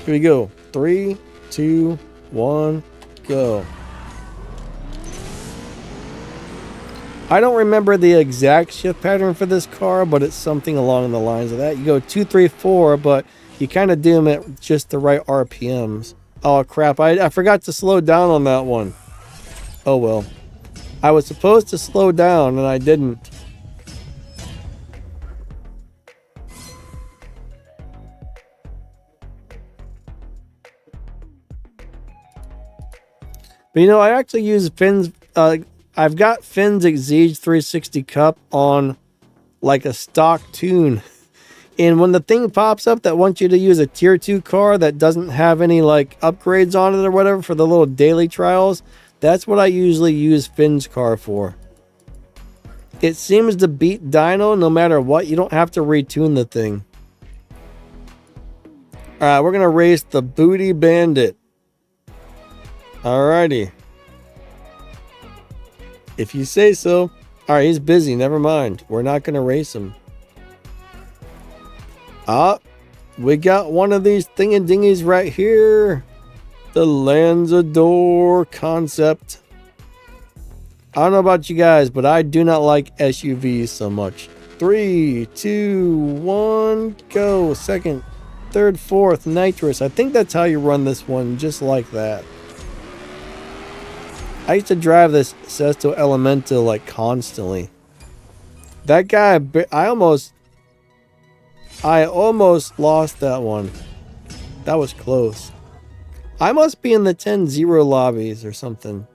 Here we go. 3, 2, 1, go. I don't remember the exact shift pattern for this car, but it's something along the lines of that. You go 2, 3, 4, but you kind of do them at just the right RPMs. Oh crap, I forgot to slow down on that one. Oh well. I was supposed to slow down and I didn't. But you know, I actually use Finn's. I've got Finn's Exige 360 Cup on like a stock tune. And when the thing pops up that wants you to use a tier 2 car that doesn't have any like upgrades on it or whatever for the little daily trials, that's what I usually use Finn's car for. It seems to beat Dino no matter what. You don't have to retune the thing. Alright, we're going to race the Booty Bandit. Alrighty. If you say so. Alright, he's busy. Never mind. We're not going to race him. We got one of these thingy-dingies right here. The Lanzador concept. I don't know about you guys, but I do not like SUVs so much. 3, 2, 1, go. Second, third, fourth, nitrous. I think that's how you run this one, just like that. I used to drive this Sesto Elemento like constantly. That guy, I almost lost that one. That was close. I must be in the 10-0 lobbies or something.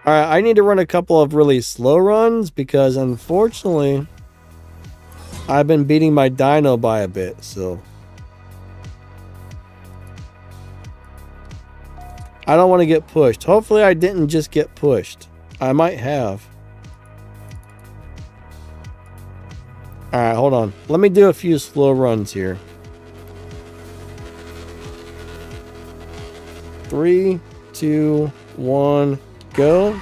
Alright, I need to run a couple of really slow runs because unfortunately I've been beating my dyno by a bit, so I don't want to get pushed. Hopefully I didn't just get pushed. I might have. Alright, hold on. Let me do a few slow runs here. 3, 2, 1, go.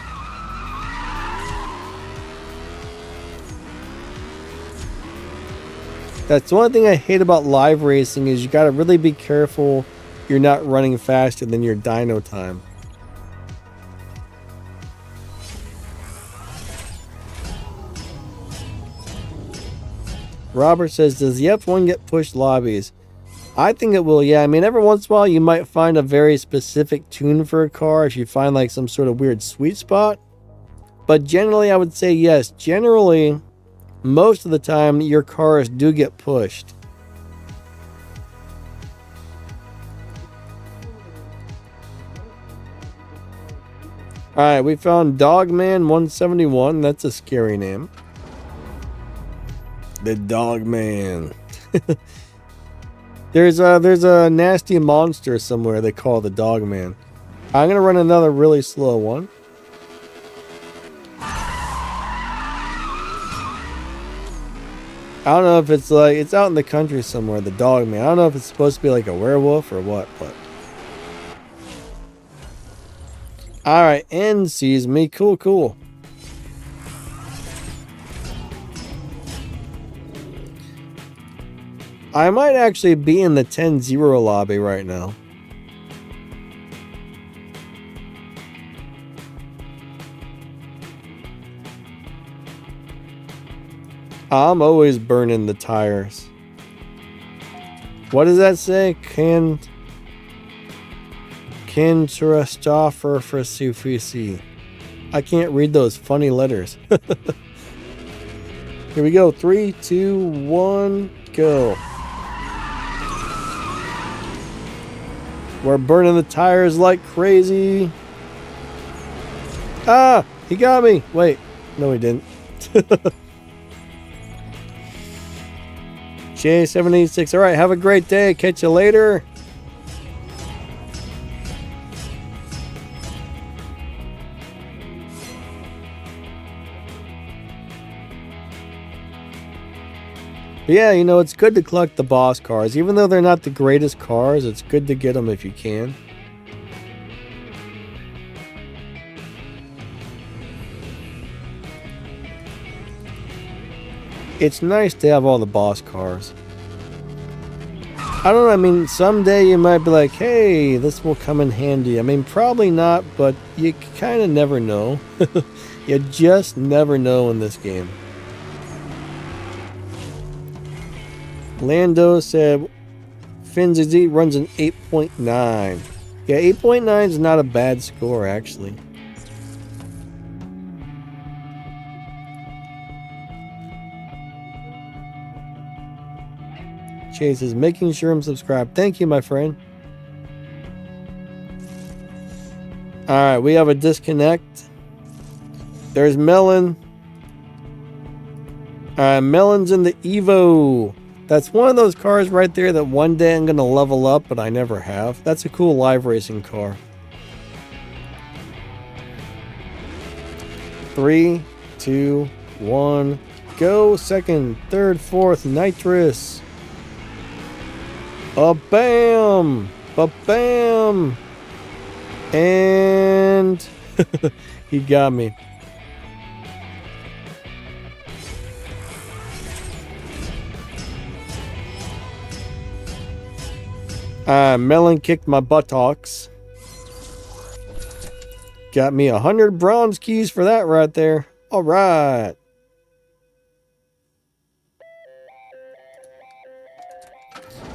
That's the one thing I hate about live racing is you gotta really be careful you're not running faster than your dyno time. Robert says, does the F1 get pushed lobbies? I think it will, yeah. I mean, every once in a while you might find a very specific tune for a car if you find like some sort of weird sweet spot. But generally I would say yes. Generally, most of the time your cars do get pushed. Alright, we found Dogman 171. That's a scary name. The Dogman. There's a nasty monster somewhere they call the Dogman. I'm gonna run another really slow one. I don't know if it's like it's out in the country somewhere, the Dogman. I don't know if it's supposed to be like a werewolf or what, but alright, N sees me. Cool, cool. I might actually be in the 10-0 lobby right now. I'm always burning the tires. What does that say? Can Trastoffer for Sufisi. I can't read those funny letters. Here we go. 3, 2, 1, go. We're burning the tires like crazy. Ah, he got me. Wait, no, he didn't. J786. All right, have a great day. Catch you later. But yeah, you know, it's good to collect the boss cars. Even though they're not the greatest cars, it's good to get them if you can. It's nice to have all the boss cars. I don't know, I mean, someday you might be like, hey, this will come in handy. I mean, probably not, but you kind of never know. You just never know in this game. Lando said Finn's Exige runs an 8.9. Yeah, 8.9 is not a bad score, actually. Chase is making sure I'm subscribed. Thank you, my friend. Alright, we have a disconnect. There's Melon. Alright, Melon's in the Evo. That's one of those cars right there that one day I'm going to level up, but I never have. That's a cool live racing car. 3, 2, 1, go. Second, third, fourth, nitrous. Bam! Bam! And he got me. Melon kicked my buttocks. Got me 100 bronze keys for that right there. All right.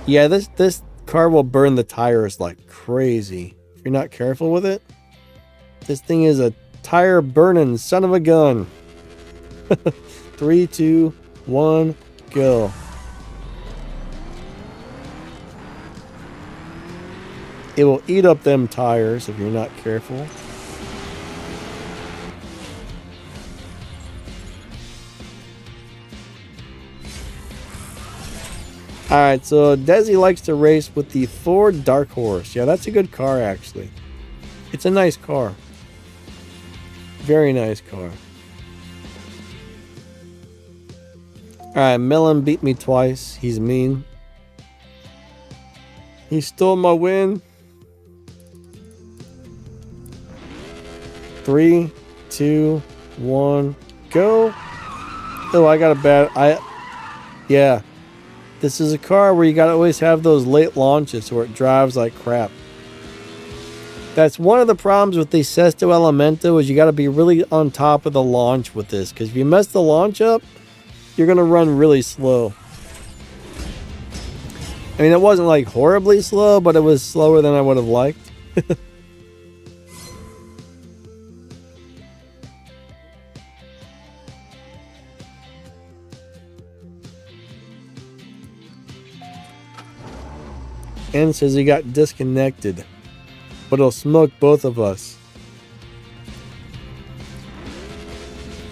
Yeah, this car will burn the tires like crazy if you're not careful with it. This thing is a tire burning son of a gun. 3, 2, 1, go. It will eat up them tires if you're not careful. Alright, so Desi likes to race with the Ford Dark Horse. Yeah, that's a good car, actually. It's a nice car. Very nice car. Alright, Melon beat me twice. He's mean. He stole my win. 3, 2, 1, go. Oh, I got a bad... Yeah. This is a car where you gotta always have those late launches where it drives like crap. That's one of the problems with the Sesto Elemento is you gotta be really on top of the launch with this. Because if you mess the launch up, you're gonna run really slow. I mean, it wasn't like horribly slow, but it was slower than I would have liked. And says he got disconnected, but it'll smoke both of us.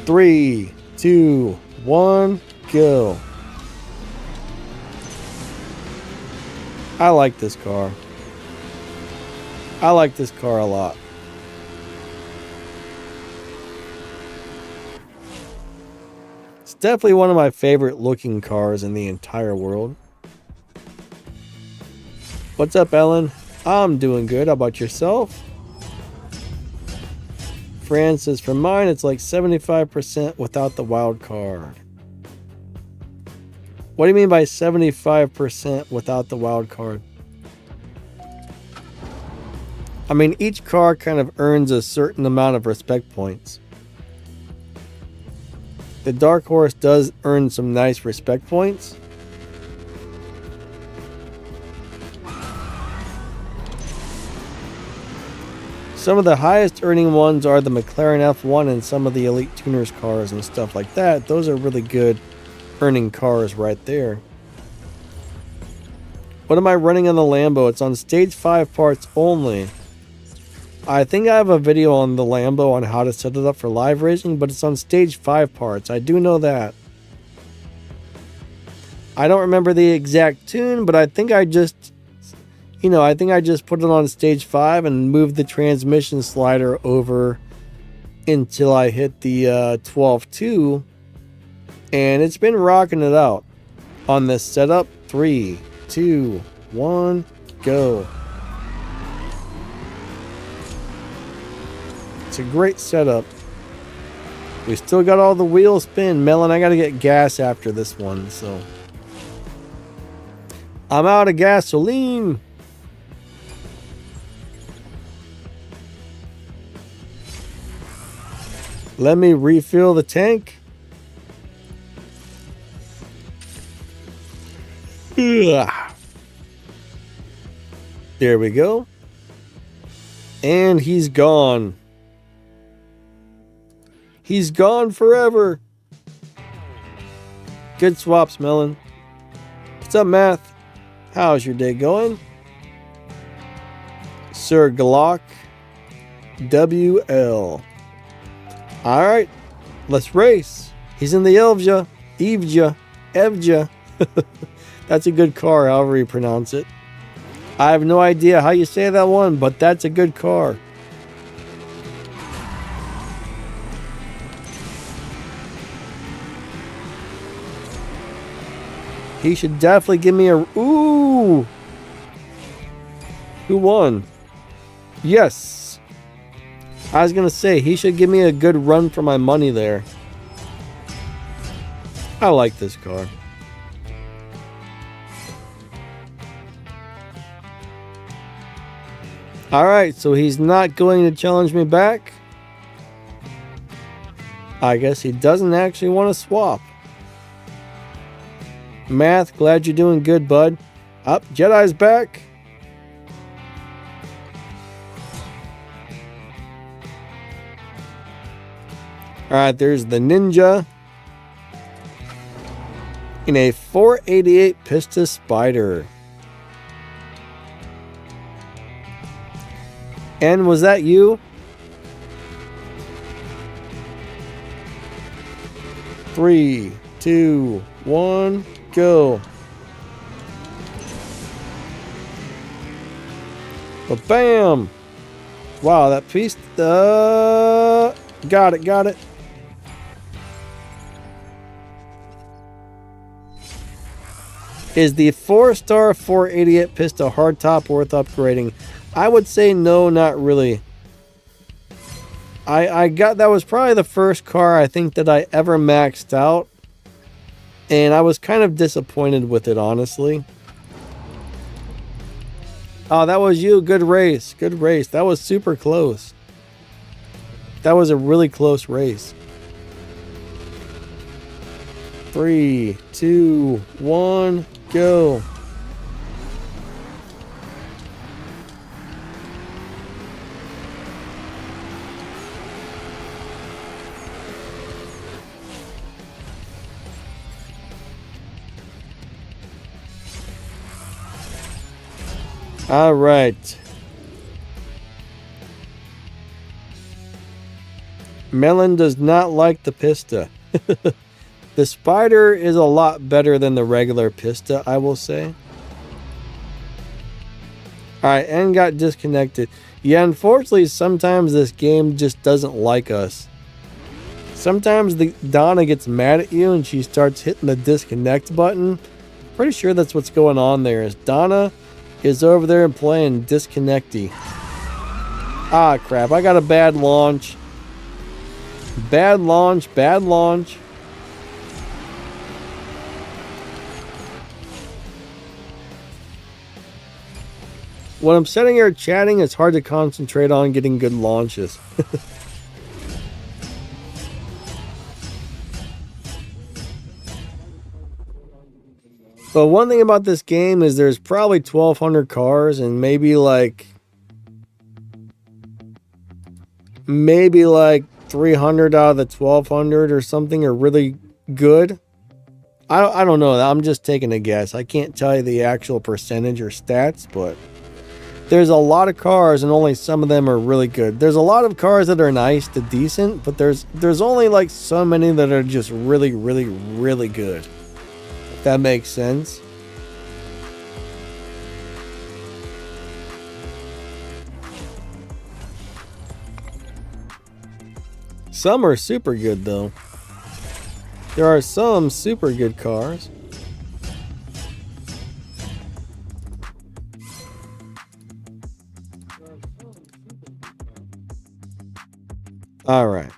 3, 2, 1, go. I like this car. I like this car a lot. It's definitely one of my favorite looking cars in the entire world. What's up, Ellen? I'm doing good. How about yourself? Fran says, for mine, it's like 75% without the wild card. What do you mean by 75% without the wild card? I mean, each car kind of earns a certain amount of respect points. The Dark Horse does earn some nice respect points. Some of the highest earning ones are the McLaren F1 and some of the Elite Tuners cars and stuff like that. Those are really good earning cars right there. What am I running on the Lambo? It's on stage 5 parts only. I think I have a video on the Lambo on how to set it up for live racing, but it's on stage 5 parts. I do know that. I don't remember the exact tune, but I think I just put it on stage 5 and moved the transmission slider over until I hit the 12.2. And it's been rocking it out on this setup. 3, 2, 1, go. It's a great setup. We still got all the wheels spin. Melon, I got to get gas after this one, so. I'm out of gasoline. Let me refill the tank. Ugh. There we go. And he's gone. He's gone forever. Good swaps, Melon. What's up, Math? How's your day going? Sir Glock WL. Alright, let's race. He's in the Evja. That's a good car, however you pronounce it. I have no idea how you say that one, but that's a good car. He should definitely give me a... Ooh! Who won? Yes! I was going to say, he should give me a good run for my money there. I like this car. Alright, so he's not going to challenge me back. I guess he doesn't actually want to swap. Math, glad you're doing good, bud. Up, Jedi's back. Alright, there's the Ninja. In a 488 Pista Spider. And was that you? 3, 2, 1, go. But bam! Wow, that piece. Got it. Is the 4-star 488 Pista hardtop worth upgrading? I would say no, not really. That was probably the first car I think that I ever maxed out. And I was kind of disappointed with it, honestly. Oh, that was you. Good race. That was super close. That was a really close race. 3, 2, 1, go. All right. Melon does not like the Pista. The Spider is a lot better than the regular Pista, I will say. Alright, and got disconnected. Yeah, unfortunately, sometimes this game just doesn't like us. Sometimes Donna gets mad at you and she starts hitting the disconnect button. Pretty sure that's what's going on there. Is Donna is over there and playing disconnecty. Ah, crap. I got a bad launch. Bad launch. When I'm sitting here chatting, it's hard to concentrate on getting good launches. But one thing about this game is there's probably 1,200 cars and maybe like 300 out of the 1,200 or something are really good. I don't know. I'm just taking a guess. I can't tell you the actual percentage or stats, but there's a lot of cars and only some of them are really good. There's a lot of cars that are nice to decent, but there's only like so many that are just really good. If that makes sense. Some are super good though. There are some super good cars. All right.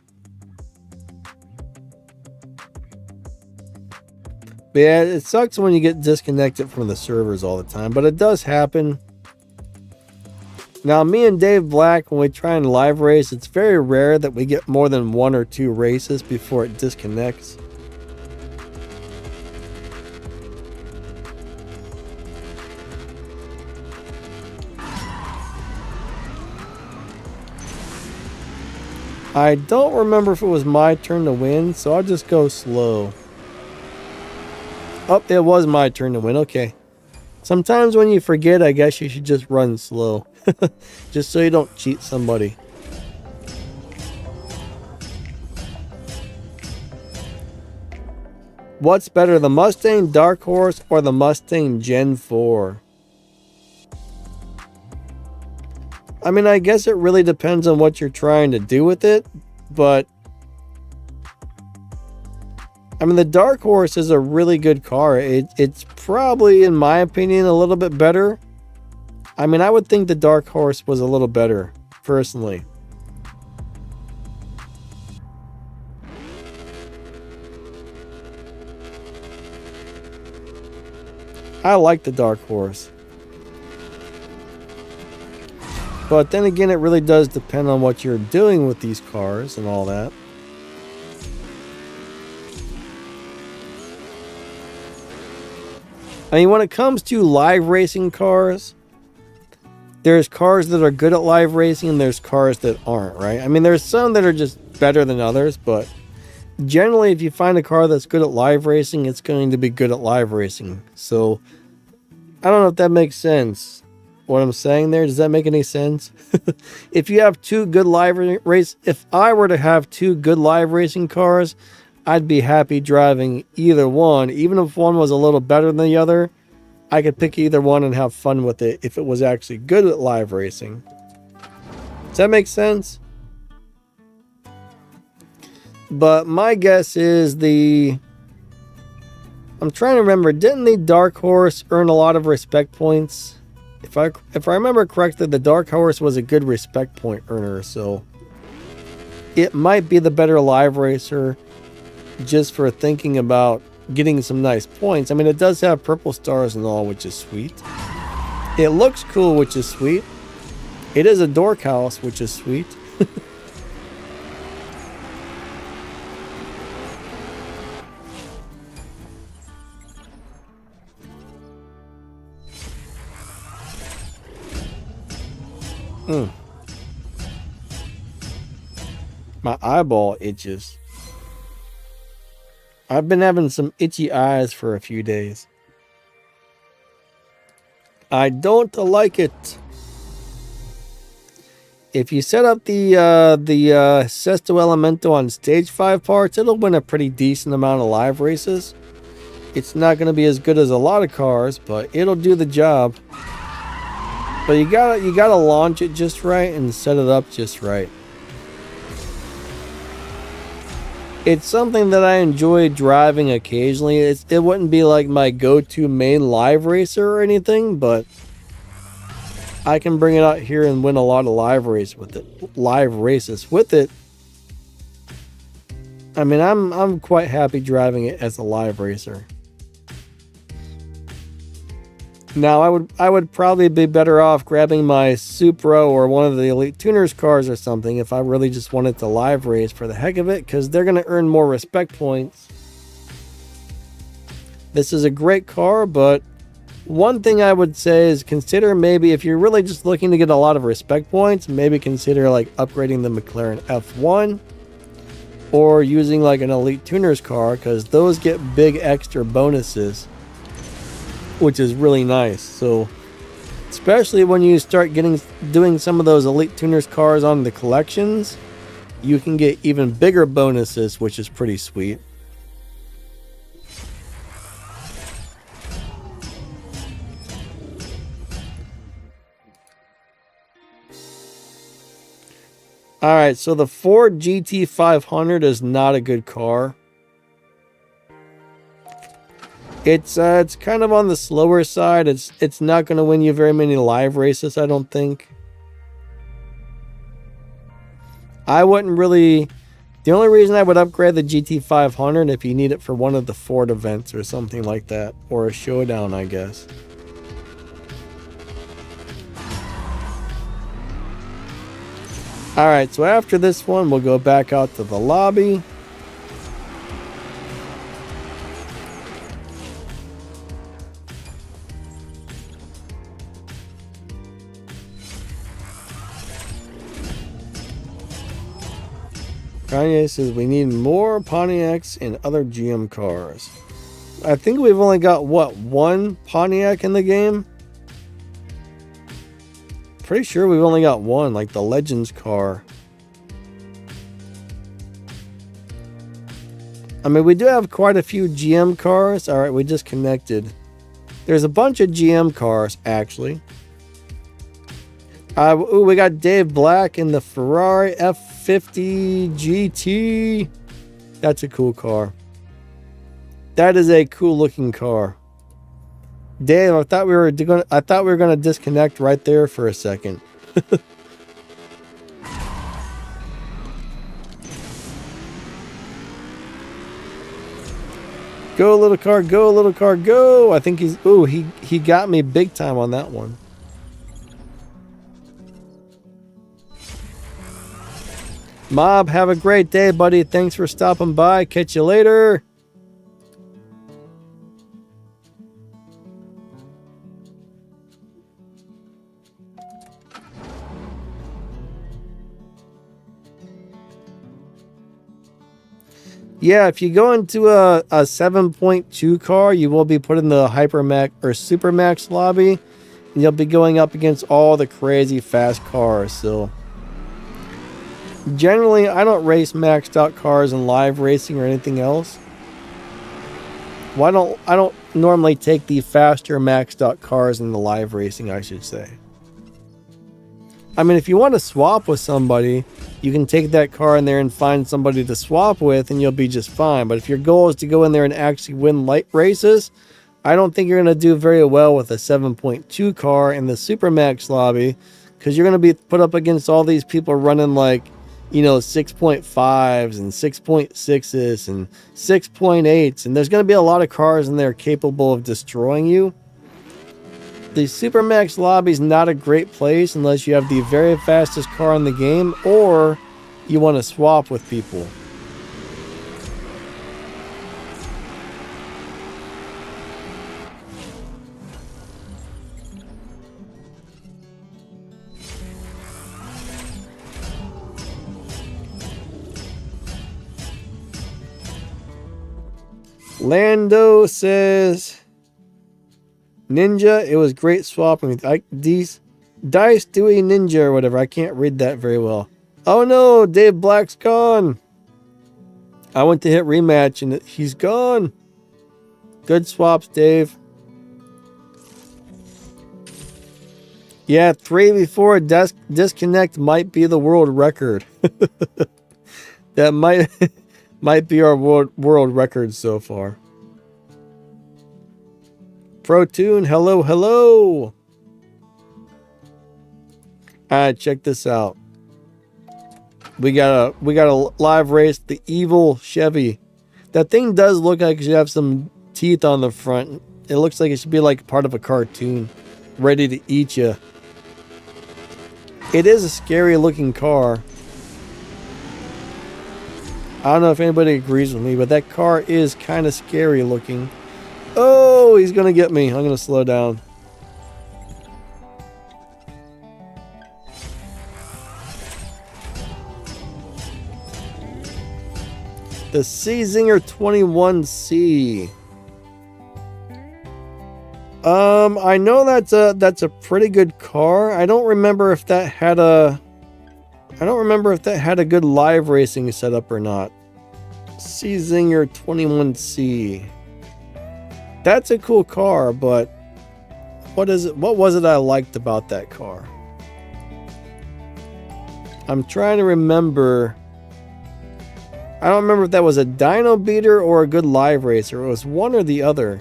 But yeah, it sucks when you get disconnected from the servers all the time, but it does happen. Now, me and Dave Black, when we try and live race, it's very rare that we get more than 1 or 2 races before it disconnects. I don't remember if it was my turn to win, so I'll just go slow. Oh, it was my turn to win. Okay. Sometimes when you forget, I guess you should just run slow. Just so you don't cheat somebody. What's better, the Mustang Dark Horse or the Mustang Gen 4? I mean, I guess it really depends on what you're trying to do with it, but I mean, the Dark Horse is a really good car. It's probably, in my opinion, a little bit better. I mean, I would think the Dark Horse was a little better, personally. I like the Dark Horse. But then again, it really does depend on what you're doing with these cars and all that. I mean, when it comes to live racing cars, there's cars that are good at live racing and there's cars that aren't, right? I mean, there's some that are just better than others, but generally, if you find a car that's good at live racing, it's going to be good at live racing. So, I don't know if that makes sense. What I'm saying there, does that make any sense? If you have two good live race, if I were to have two good live racing cars, I'd be happy driving either one. Even if one was a little better than the other, I could pick either one and have fun with it if it was actually good at live racing. Does that make sense? But my guess is I'm trying to remember, didn't the Dark Horse earn a lot of respect points? If I remember correctly, the Dark Horse was a good respect point earner, so it might be the better live racer just for thinking about getting some nice points. I mean, it does have purple stars and all, which is sweet. It looks cool, which is sweet. It is a dork house, which is sweet. My eyeball itches. I've been having some itchy eyes for a few days. I don't like it. If you set up the Sesto Elemento on stage 5 parts, it'll win a pretty decent amount of live races. It's not going to be as good as a lot of cars, but it'll do the job. But you gotta launch it just right and set it up just right. It's something that I enjoy driving occasionally. It wouldn't be like my go-to main live racer or anything, but I can bring it out here and win a lot of live races with it. I mean, I'm quite happy driving it as a live racer. Now, I would probably be better off grabbing my Supra or one of the Elite Tuners cars or something if I really just wanted to live race for the heck of it, because they're going to earn more respect points. This is a great car, but one thing I would say is consider maybe, if you're really just looking to get a lot of respect points, maybe consider like upgrading the McLaren F1 or using like an Elite Tuners car, because those get big extra bonuses, which is really nice. So especially when you start doing some of those Elite Tuners cars on the collections, you can get even bigger bonuses, which is pretty sweet. Alright, so the Ford GT500 is not a good car. It's kind of on the slower side. It's not going to win you very many live races, I don't think. I wouldn't really... The only reason I would upgrade the GT500 if you need it for one of the Ford events or something like that. Or a Showdown, I guess. Alright, so after this one, we'll go back out to the lobby. Kanye says we need more Pontiacs and other GM cars. I think we've only got, what, one Pontiac in the game? Pretty sure we've only got one, like the Legends car. I mean, we do have quite a few GM cars. All right, we just connected. There's a bunch of GM cars, actually. Ooh, we got Dave Black in the Ferrari F50 GT. That's a cool car. That is a cool looking car. Dave, I thought we were gonna disconnect right there for a second. Go, little car, go, little car, go. I think he's... Ooh, he got me big time on that one. Mob, have a great day, buddy. Thanks for stopping by. Catch you later. Yeah, if you go into a 7.2 car, you will be put in the Hypermax or Supermax lobby, and you'll be going up against all the crazy fast cars. So generally, I don't race maxed out cars in live racing or anything else. Well, I don't normally take the faster maxed out cars in the live racing, I should say. I mean, if you want to swap with somebody, you can take that car in there and find somebody to swap with, and you'll be just fine. But if your goal is to go in there and actually win light races, I don't think you're going to do very well with a 7.2 car in the Supermax lobby, because you're going to be put up against all these people running like, you know, 6.5s and 6.6s and 6.8s, and there's going to be a lot of cars in there capable of destroying you. The Supermax lobby is not a great place unless you have the very fastest car in the game or you want to swap with people. Lando says... Ninja, it was great swapping. Dice Dewey Ninja or whatever. I can't read that very well. Oh no, Dave Black's gone. I went to hit rematch and he's gone. Good swaps, Dave. Yeah, 3 before disconnect might be the world record. That might be our world record so far. ProTune, hello, hello. Alright, check this out. We got a live race, the evil Chevy. That thing does look like it should have some teeth on the front. It looks like it should be like part of a cartoon, ready to eat you. It is a scary looking car. I don't know if anybody agrees with me, but that car is kind of scary looking. Oh, he's going to get me. I'm going to slow down. The Zinger 21C. I know that's a pretty good car. I don't remember if that had a good live racing setup or not. Zinger 21C. That's a cool car, but what was it I liked about that car? I'm trying to remember. I don't remember if that was a dyno beater or a good live racer. It was one or the other.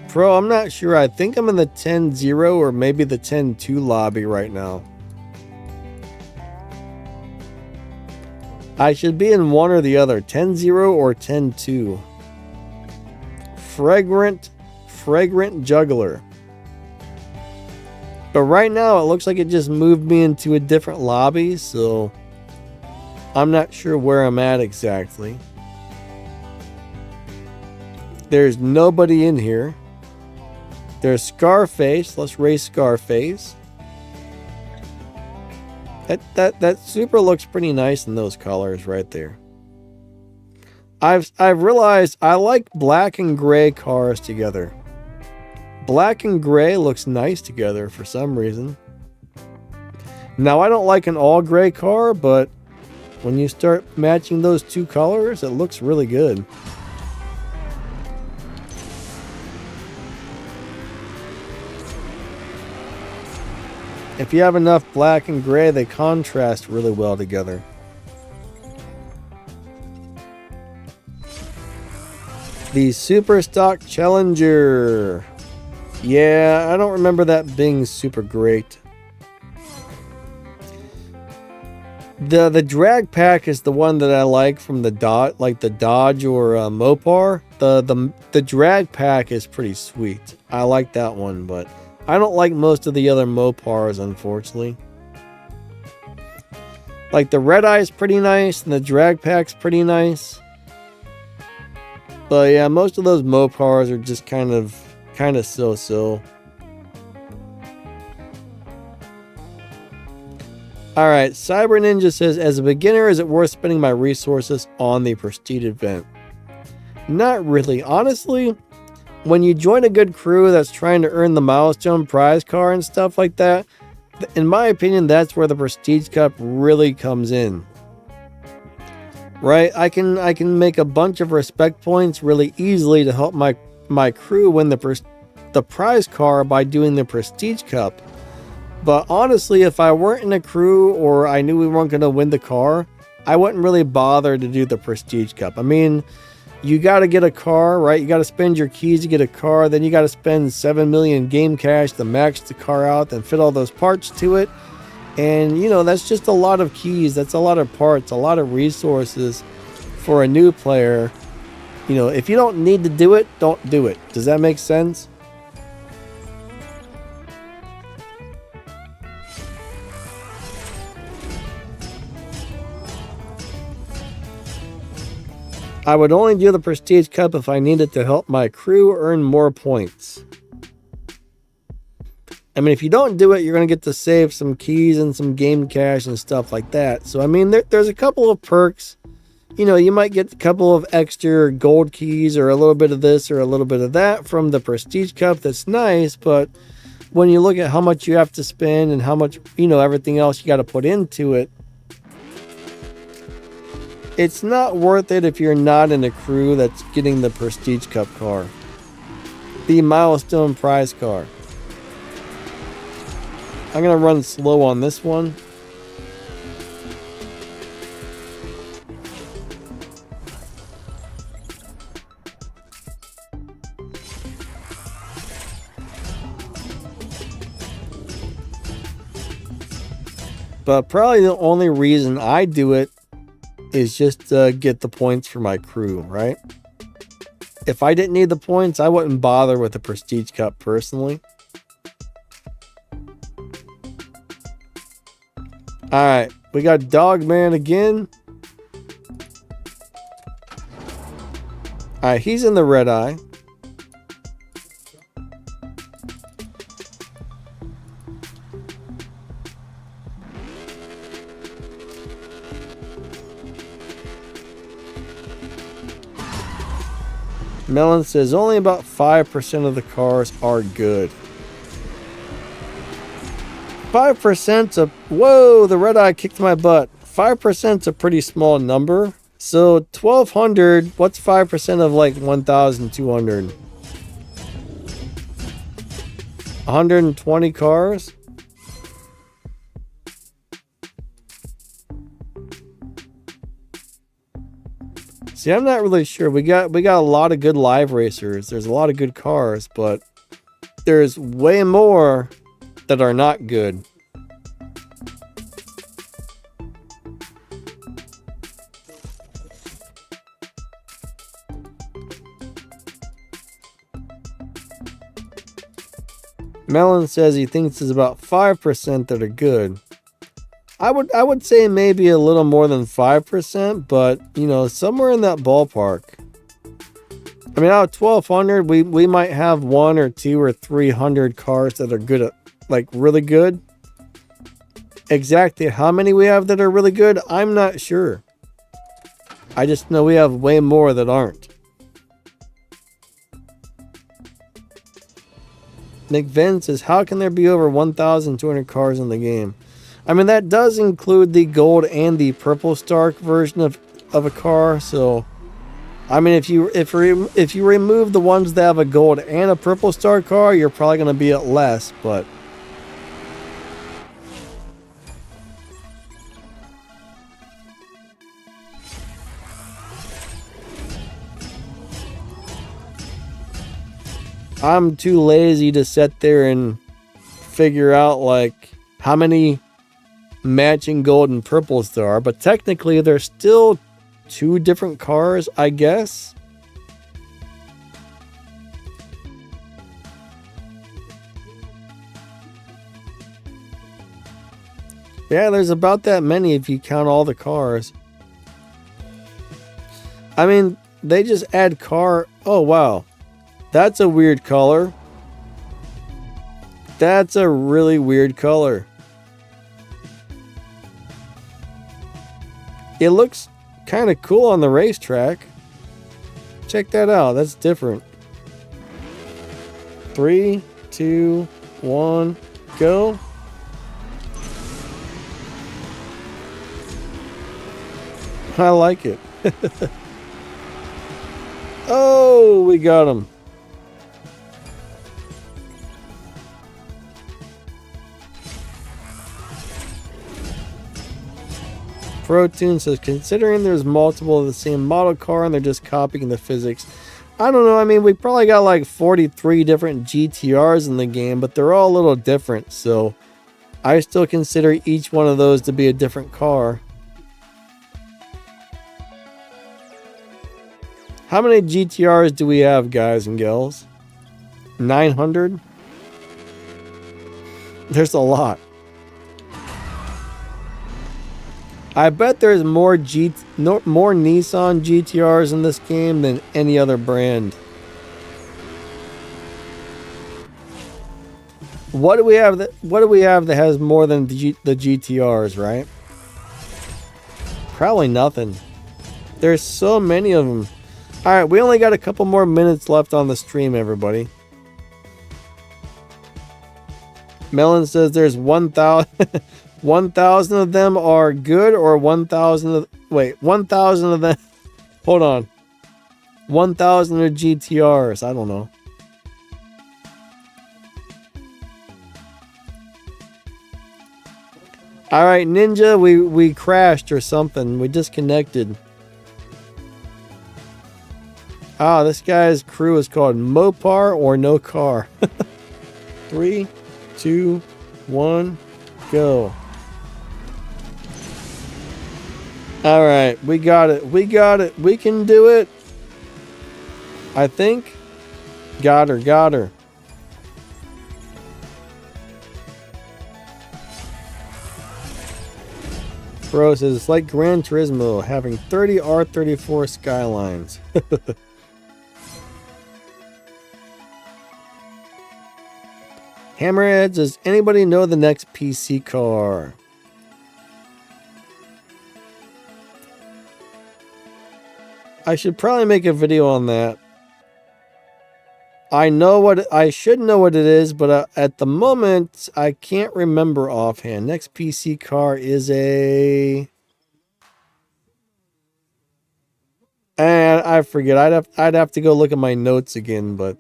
Pro, I'm not sure. I think I'm in the 10-0 or maybe the 10-2 lobby right now. I should be in one or the other, 10-0 or 10-2. Fragrant Juggler. But right now it looks like it just moved me into a different lobby, so I'm not sure where I'm at exactly. There's nobody in here. There's Scarface. Let's race Scarface. That Supra looks pretty nice in those colors right there. I've realized I like black and gray cars together. Black and gray looks nice together for some reason. Now, I don't like an all gray car, but when you start matching those two colors, it looks really good. If you have enough black and gray, they contrast really well together. The Super Stock Challenger. Yeah, I don't remember that being super great. The drag pack is the one that I like from the Dodge or Mopar. The drag pack is pretty sweet. I like that one, but I don't like most of the other Mopars, unfortunately. Like the red eye is pretty nice, and the drag pack's pretty nice. But yeah, most of those Mopars are just kind of so-so. Alright, Cyber Ninja says, as a beginner, is it worth spending my resources on the Prestige event? Not really. Honestly, when you join a good crew that's trying to earn the milestone prize car and stuff like that, in my opinion, that's where the Prestige Cup really comes in. Right? I can make a bunch of respect points really easily to help my crew win the prize car by doing the Prestige Cup. But honestly, if I weren't in a crew or I knew we weren't going to win the car, I wouldn't really bother to do the Prestige Cup. I mean, you got to get a car, right? You got to spend your keys to get a car. Then you got to spend 7 million game cash to max the car out and fit all those parts to it. And, you know, that's just a lot of keys. That's a lot of parts, a lot of resources for a new player. You know, if you don't need to do it, don't do it. Does that make sense? I would only do the Prestige Cup if I needed to help my crew earn more points. I mean, if you don't do it, you're going to get to save some keys and some game cash and stuff like that. So, I mean, there's a couple of perks. You know, you might get a couple of extra gold keys or a little bit of this or a little bit of that from the Prestige Cup. That's nice, but when you look at how much you have to spend and how much, you know, everything else you got to put into it, it's not worth it if you're not in a crew that's getting the Prestige Cup car. The milestone prize car. I'm going to run slow on this one. But probably the only reason I do it is just to get the points for my crew, right? If I didn't need the points, I wouldn't bother with the Prestige Cup personally. Alright, we got Dogman again. Alright, he's in the red eye. Melon says only about 5% of the cars are good. 5%'s a... Whoa, the red eye kicked my butt. 5%'s a pretty small number. So 1,200, what's 5% of like 1,200? 120 cars? See, I'm not really sure. We got a lot of good live racers. There's a lot of good cars, but there's way more that are not good. Melon says he thinks there's about 5% that are good. I would say maybe a little more than 5%, but you know, somewhere in that ballpark. I mean, out of 1,200, we might have 1 or 2 or 300 cars that are good at, like, really good. Exactly how many we have that are really good, I'm not sure. I just know we have way more that aren't. Nick Vin says, how can there be over 1,200 cars in the game? I mean, that does include the gold and the purple star version of a car. So, I mean, if you remove the ones that have a gold and a purple star car, you're probably going to be at less, but I'm too lazy to sit there and figure out like how many matching gold and purples there are, but technically there's still 2 different cars, I guess. Yeah, there's about that many if you count all the cars. I mean, they just add car. Oh, wow. That's a weird color. That's a really weird color. It looks kind of cool on the racetrack. Check that out. That's different. 3, 2, 1, go. I like it. Oh, we got him. Protoon says, considering there's multiple of the same model car and they're just copying the physics. I don't know. I mean, we probably got like 43 different GTRs in the game, but they're all a little different. So I still consider each one of those to be a different car. How many GTRs do we have, guys and gals? 900? There's a lot. I bet there's more Nissan GTRs in this game than any other brand. What do we have that has more than the GTRs, right? Probably nothing. There's so many of them. All right, we only got a couple more minutes left on the stream, everybody. Melon says there's 1,000 1,000 of them are good, or 1,000 1,000 of them. Hold on. 1,000 are GTRs. I don't know. All right, Ninja, we crashed or something. We disconnected. Ah, this guy's crew is called Mopar or No Car. 3, 2, 1, go. All right, we got it. We got it. We can do it. I think. Got her. Got her. Pro says it's like Gran Turismo having 30 R34 Skylines. Hammerhead, does anybody know the next PC car? I should probably make a video on that. I should know what it is, but at the moment I can't remember offhand. Next PC car is a, and I forget. I'd have to go look at my notes again, but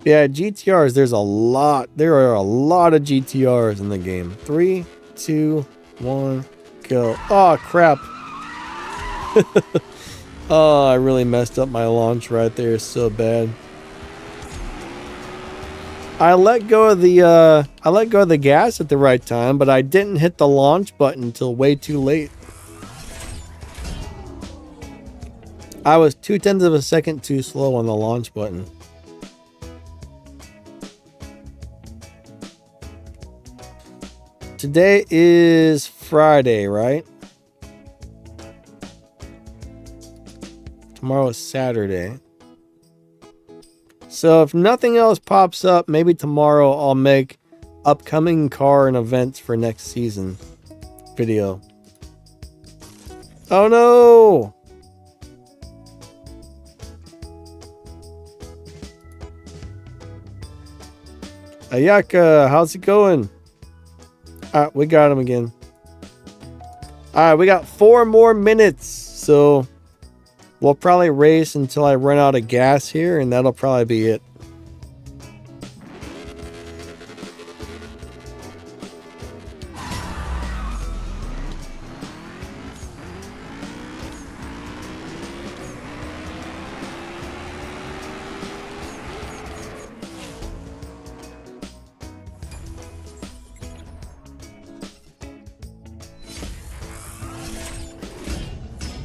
yeah, GTRs, there's a lot. There are a lot of GTRs in the game. 3, 2, 1, go. Oh, crap. Oh, I really messed up my launch right there so bad. I let go of the gas at the right time, but I didn't hit the launch button until way too late. I was 0.2 of a second too slow on the launch button. Today is Friday, right? Tomorrow is Saturday. So if nothing else pops up, maybe tomorrow I'll make upcoming car and events for next season video. Oh no! Ayaka, how's it going? Alright, we got him again. Alright, we got 4 more minutes, so we'll probably race until I run out of gas here, and that'll probably be it.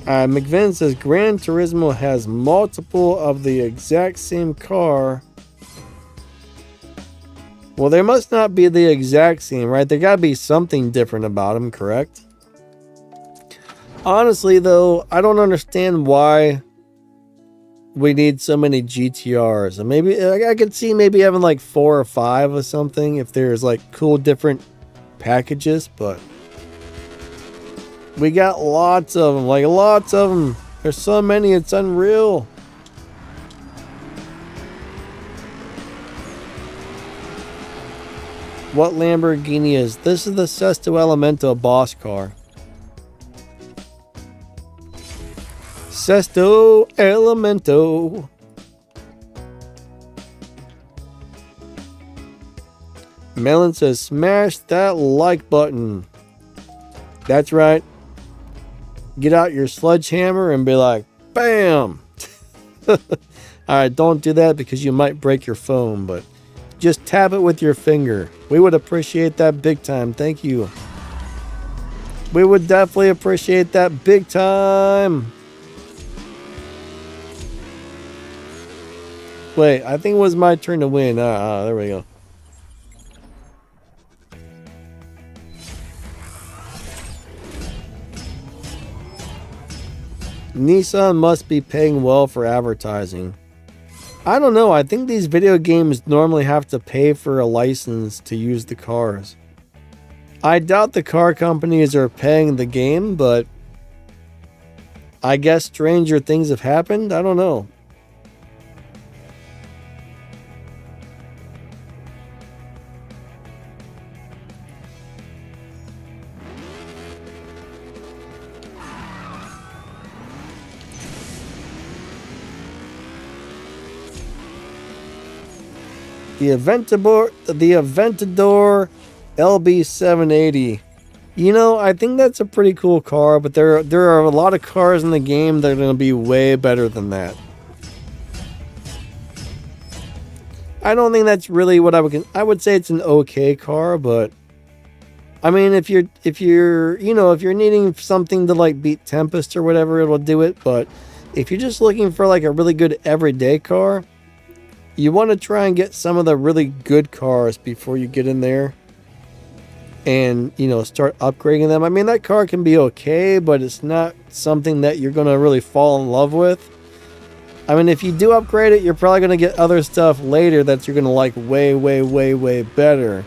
McVin says Gran Turismo has multiple of the exact same car. Well, they must not be the exact same, right? There gotta be something different about them, correct? Honestly, though, I don't understand why we need so many GTRs. And maybe I could see maybe having like 4 or 5 or something if there's like cool different packages, but we got lots of them, like lots of them. There's so many, it's unreal. What Lamborghini is? This is the Sesto Elemento boss car. Sesto Elemento. Melon says, smash that like button. That's right. Get out your sledgehammer and be like, bam! Alright, don't do that because you might break your phone, but just tap it with your finger. We would appreciate that big time. Thank you. We would definitely appreciate that big time. Wait, I think it was my turn to win. There we go. Nissan must be paying well for advertising. I don't know. I think these video games normally have to pay for a license to use the cars. I doubt the car companies are paying the game, but I guess stranger things have happened. I don't know. The Aventador LB780. You know, I think that's a pretty cool car, but there are a lot of cars in the game that are going to be way better than that. I don't think that's really what I would say it's an okay car, but I mean, if you're needing something to like beat Tempest or whatever, it'll do it, but if you're just looking for like a really good everyday car, you want to try and get some of the really good cars before you get in there and, start upgrading them. I mean, that car can be okay, but it's not something that you're going to really fall in love with. I mean, if you do upgrade it, you're probably going to get other stuff later that you're going to like way, way, way, way better.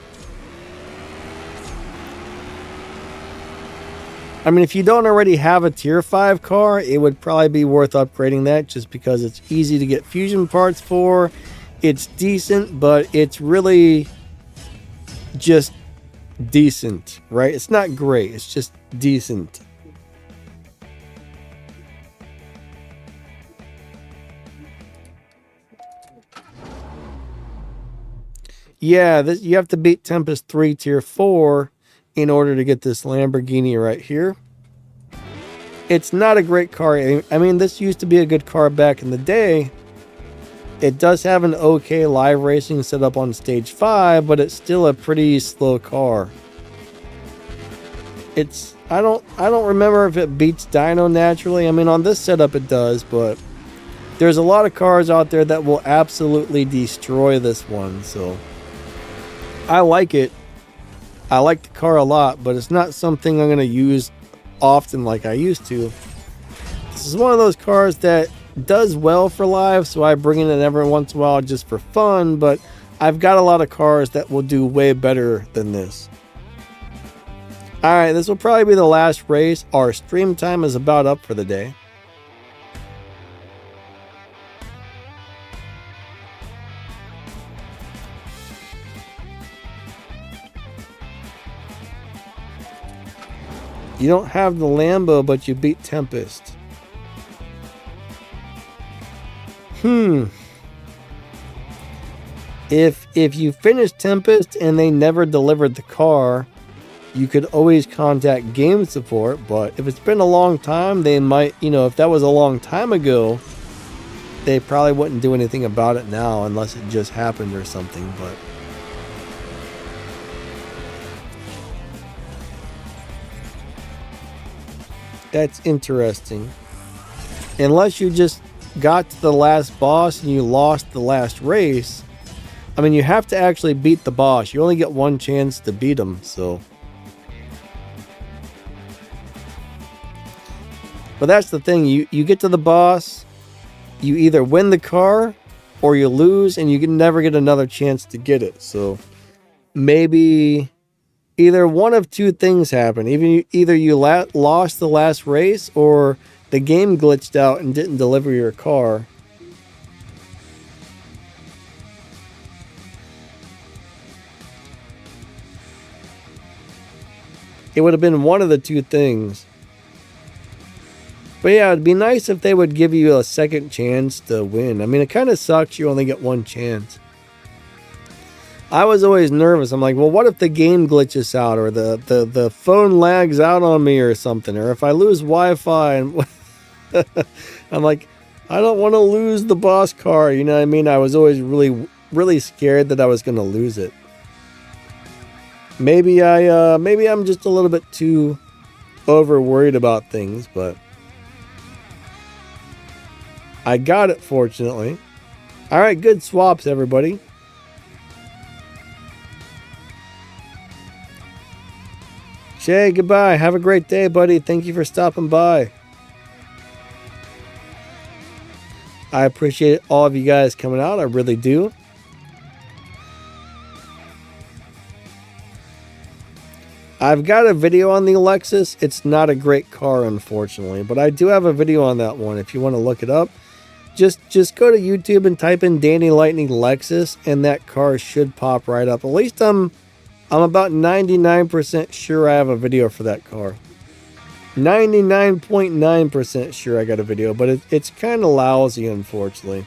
I mean, if you don't already have a tier 5 car, it would probably be worth upgrading that just because it's easy to get fusion parts for. It's decent, but it's really just decent, right? It's not great. It's just decent. Yeah, you have to beat Tempest 3 tier 4 in order to get this Lamborghini right here. It's not a great car. I mean, this used to be a good car back in the day. It does have an okay live racing set up on stage 5, but it's still a pretty slow car. I don't remember if it beats Dyno naturally. I mean, on this setup it does, but there's a lot of cars out there that will absolutely destroy this one, so I like it. I like the car a lot, but it's not something I'm going to use often like I used to. This is one of those cars that does well for live, so I bring it in every once in a while just for fun, but I've got a lot of cars that will do way better than this. Alright, this will probably be the last race. Our stream time is about up for the day. You don't have the Lambo, but you beat Tempest. If you finish Tempest and they never delivered the car, you could always contact game support, but if it's been a long time, they might, if that was a long time ago, they probably wouldn't do anything about it now unless it just happened or something, but that's interesting. Unless you just got to the last boss and you lost the last race, I mean, you have to actually beat the boss. You only get one chance to beat him, so. But that's the thing. You get to the boss, you either win the car or you lose, and you can never get another chance to get it. So maybe either one of two things happen. Either you lost the last race or the game glitched out and didn't deliver your car. It would have been one of the two things. But yeah, it'd be nice if they would give you a second chance to win. I mean, it kind of sucks you only get one chance. I was always nervous. I'm like, well, what if the game glitches out or the phone lags out on me or something? Or if I lose Wi-Fi and I'm like, I don't want to lose the boss car. You know what I mean? I was always really, really scared that I was going to lose it. Maybe I'm just a little bit too over worried about things, but I got it, fortunately. All right, good swaps, everybody. Shay, goodbye. Have a great day, buddy. Thank you for stopping by. I appreciate all of you guys coming out. I really do. I've got a video on the Lexus. It's not a great car, unfortunately, but I do have a video on that one if you want to look it up. Just go to YouTube and type in Danny Lightning Lexus, and that car should pop right up. At least I'm about 99% sure I have a video for that car. 99.9% sure I got a video, but it's kind of lousy, unfortunately.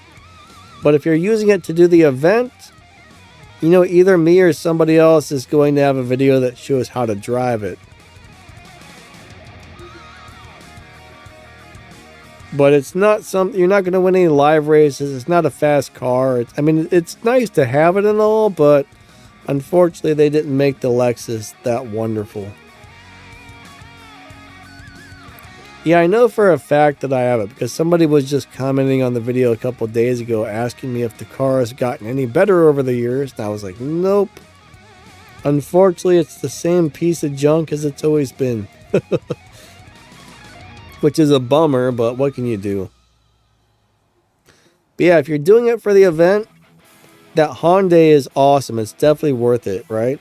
But if you're using it to do the event, either me or somebody else is going to have a video that shows how to drive it. But it's not you're not going to win any live races. It's not a fast car. It's nice to have it and all, but unfortunately they didn't make the Lexus that wonderful. Yeah, I know for a fact that I have it because somebody was just commenting on the video a couple days ago asking me if the car has gotten any better over the years. And I was like, nope. Unfortunately, it's the same piece of junk as it's always been. Which is a bummer, but what can you do? But yeah, if you're doing it for the event, that Hyundai is awesome. It's definitely worth it, right?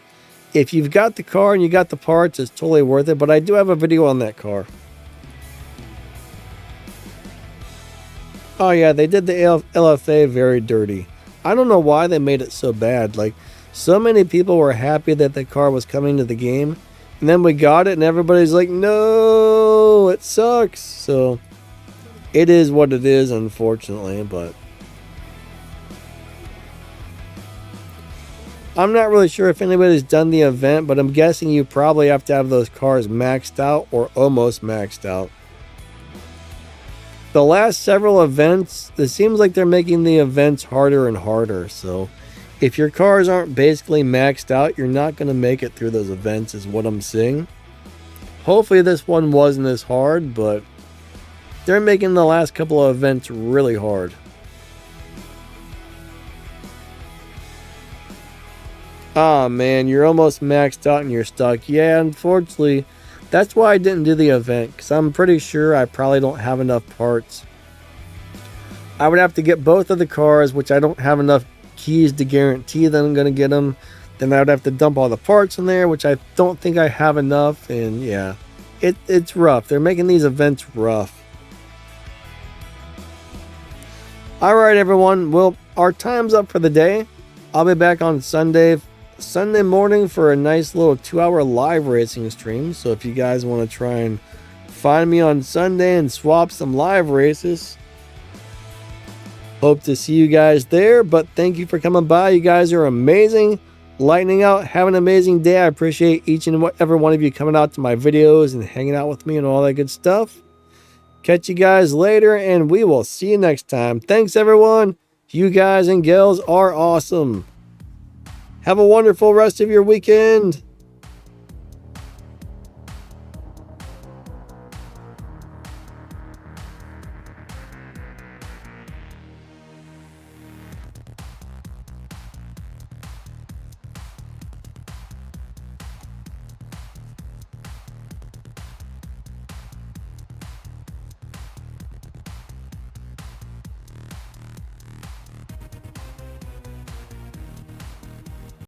If you've got the car and you got the parts, it's totally worth it. But I do have a video on that car. Oh yeah, they did the LFA very dirty. I don't know why they made it so bad. Like, so many people were happy that the car was coming to the game. And then we got it and everybody's like, no, it sucks. So, it is what it is, unfortunately, but I'm not really sure if anybody's done the event, but I'm guessing you probably have to have those cars maxed out or almost maxed out. The last several events, it seems like they're making the events harder and harder. So if your cars aren't basically maxed out, you're not going to make it through those events is what I'm seeing. Hopefully this one wasn't as hard, but they're making the last couple of events really hard. Ah, man, you're almost maxed out and you're stuck. Yeah, unfortunately, that's why I didn't do the event, because I'm pretty sure I probably don't have enough parts. I would have to get both of the cars, which I don't have enough keys to guarantee that I'm going to get them. Then I would have to dump all the parts in there, which I don't think I have enough. And yeah, it's rough. They're making these events rough. All right, everyone. Well, our time's up for the day. I'll be back on Sunday morning for a nice little 2-hour live racing stream. So if you guys want to try and find me on Sunday and swap some live races, hope to see you guys there. But thank you for coming by. You guys are amazing. Lightning out. Have an amazing day. I appreciate each and every one of you coming out to my videos and hanging out with me and all that good stuff. Catch you guys later, and we will see you next time. Thanks, everyone. You guys and gals are awesome. Have a wonderful rest of your weekend.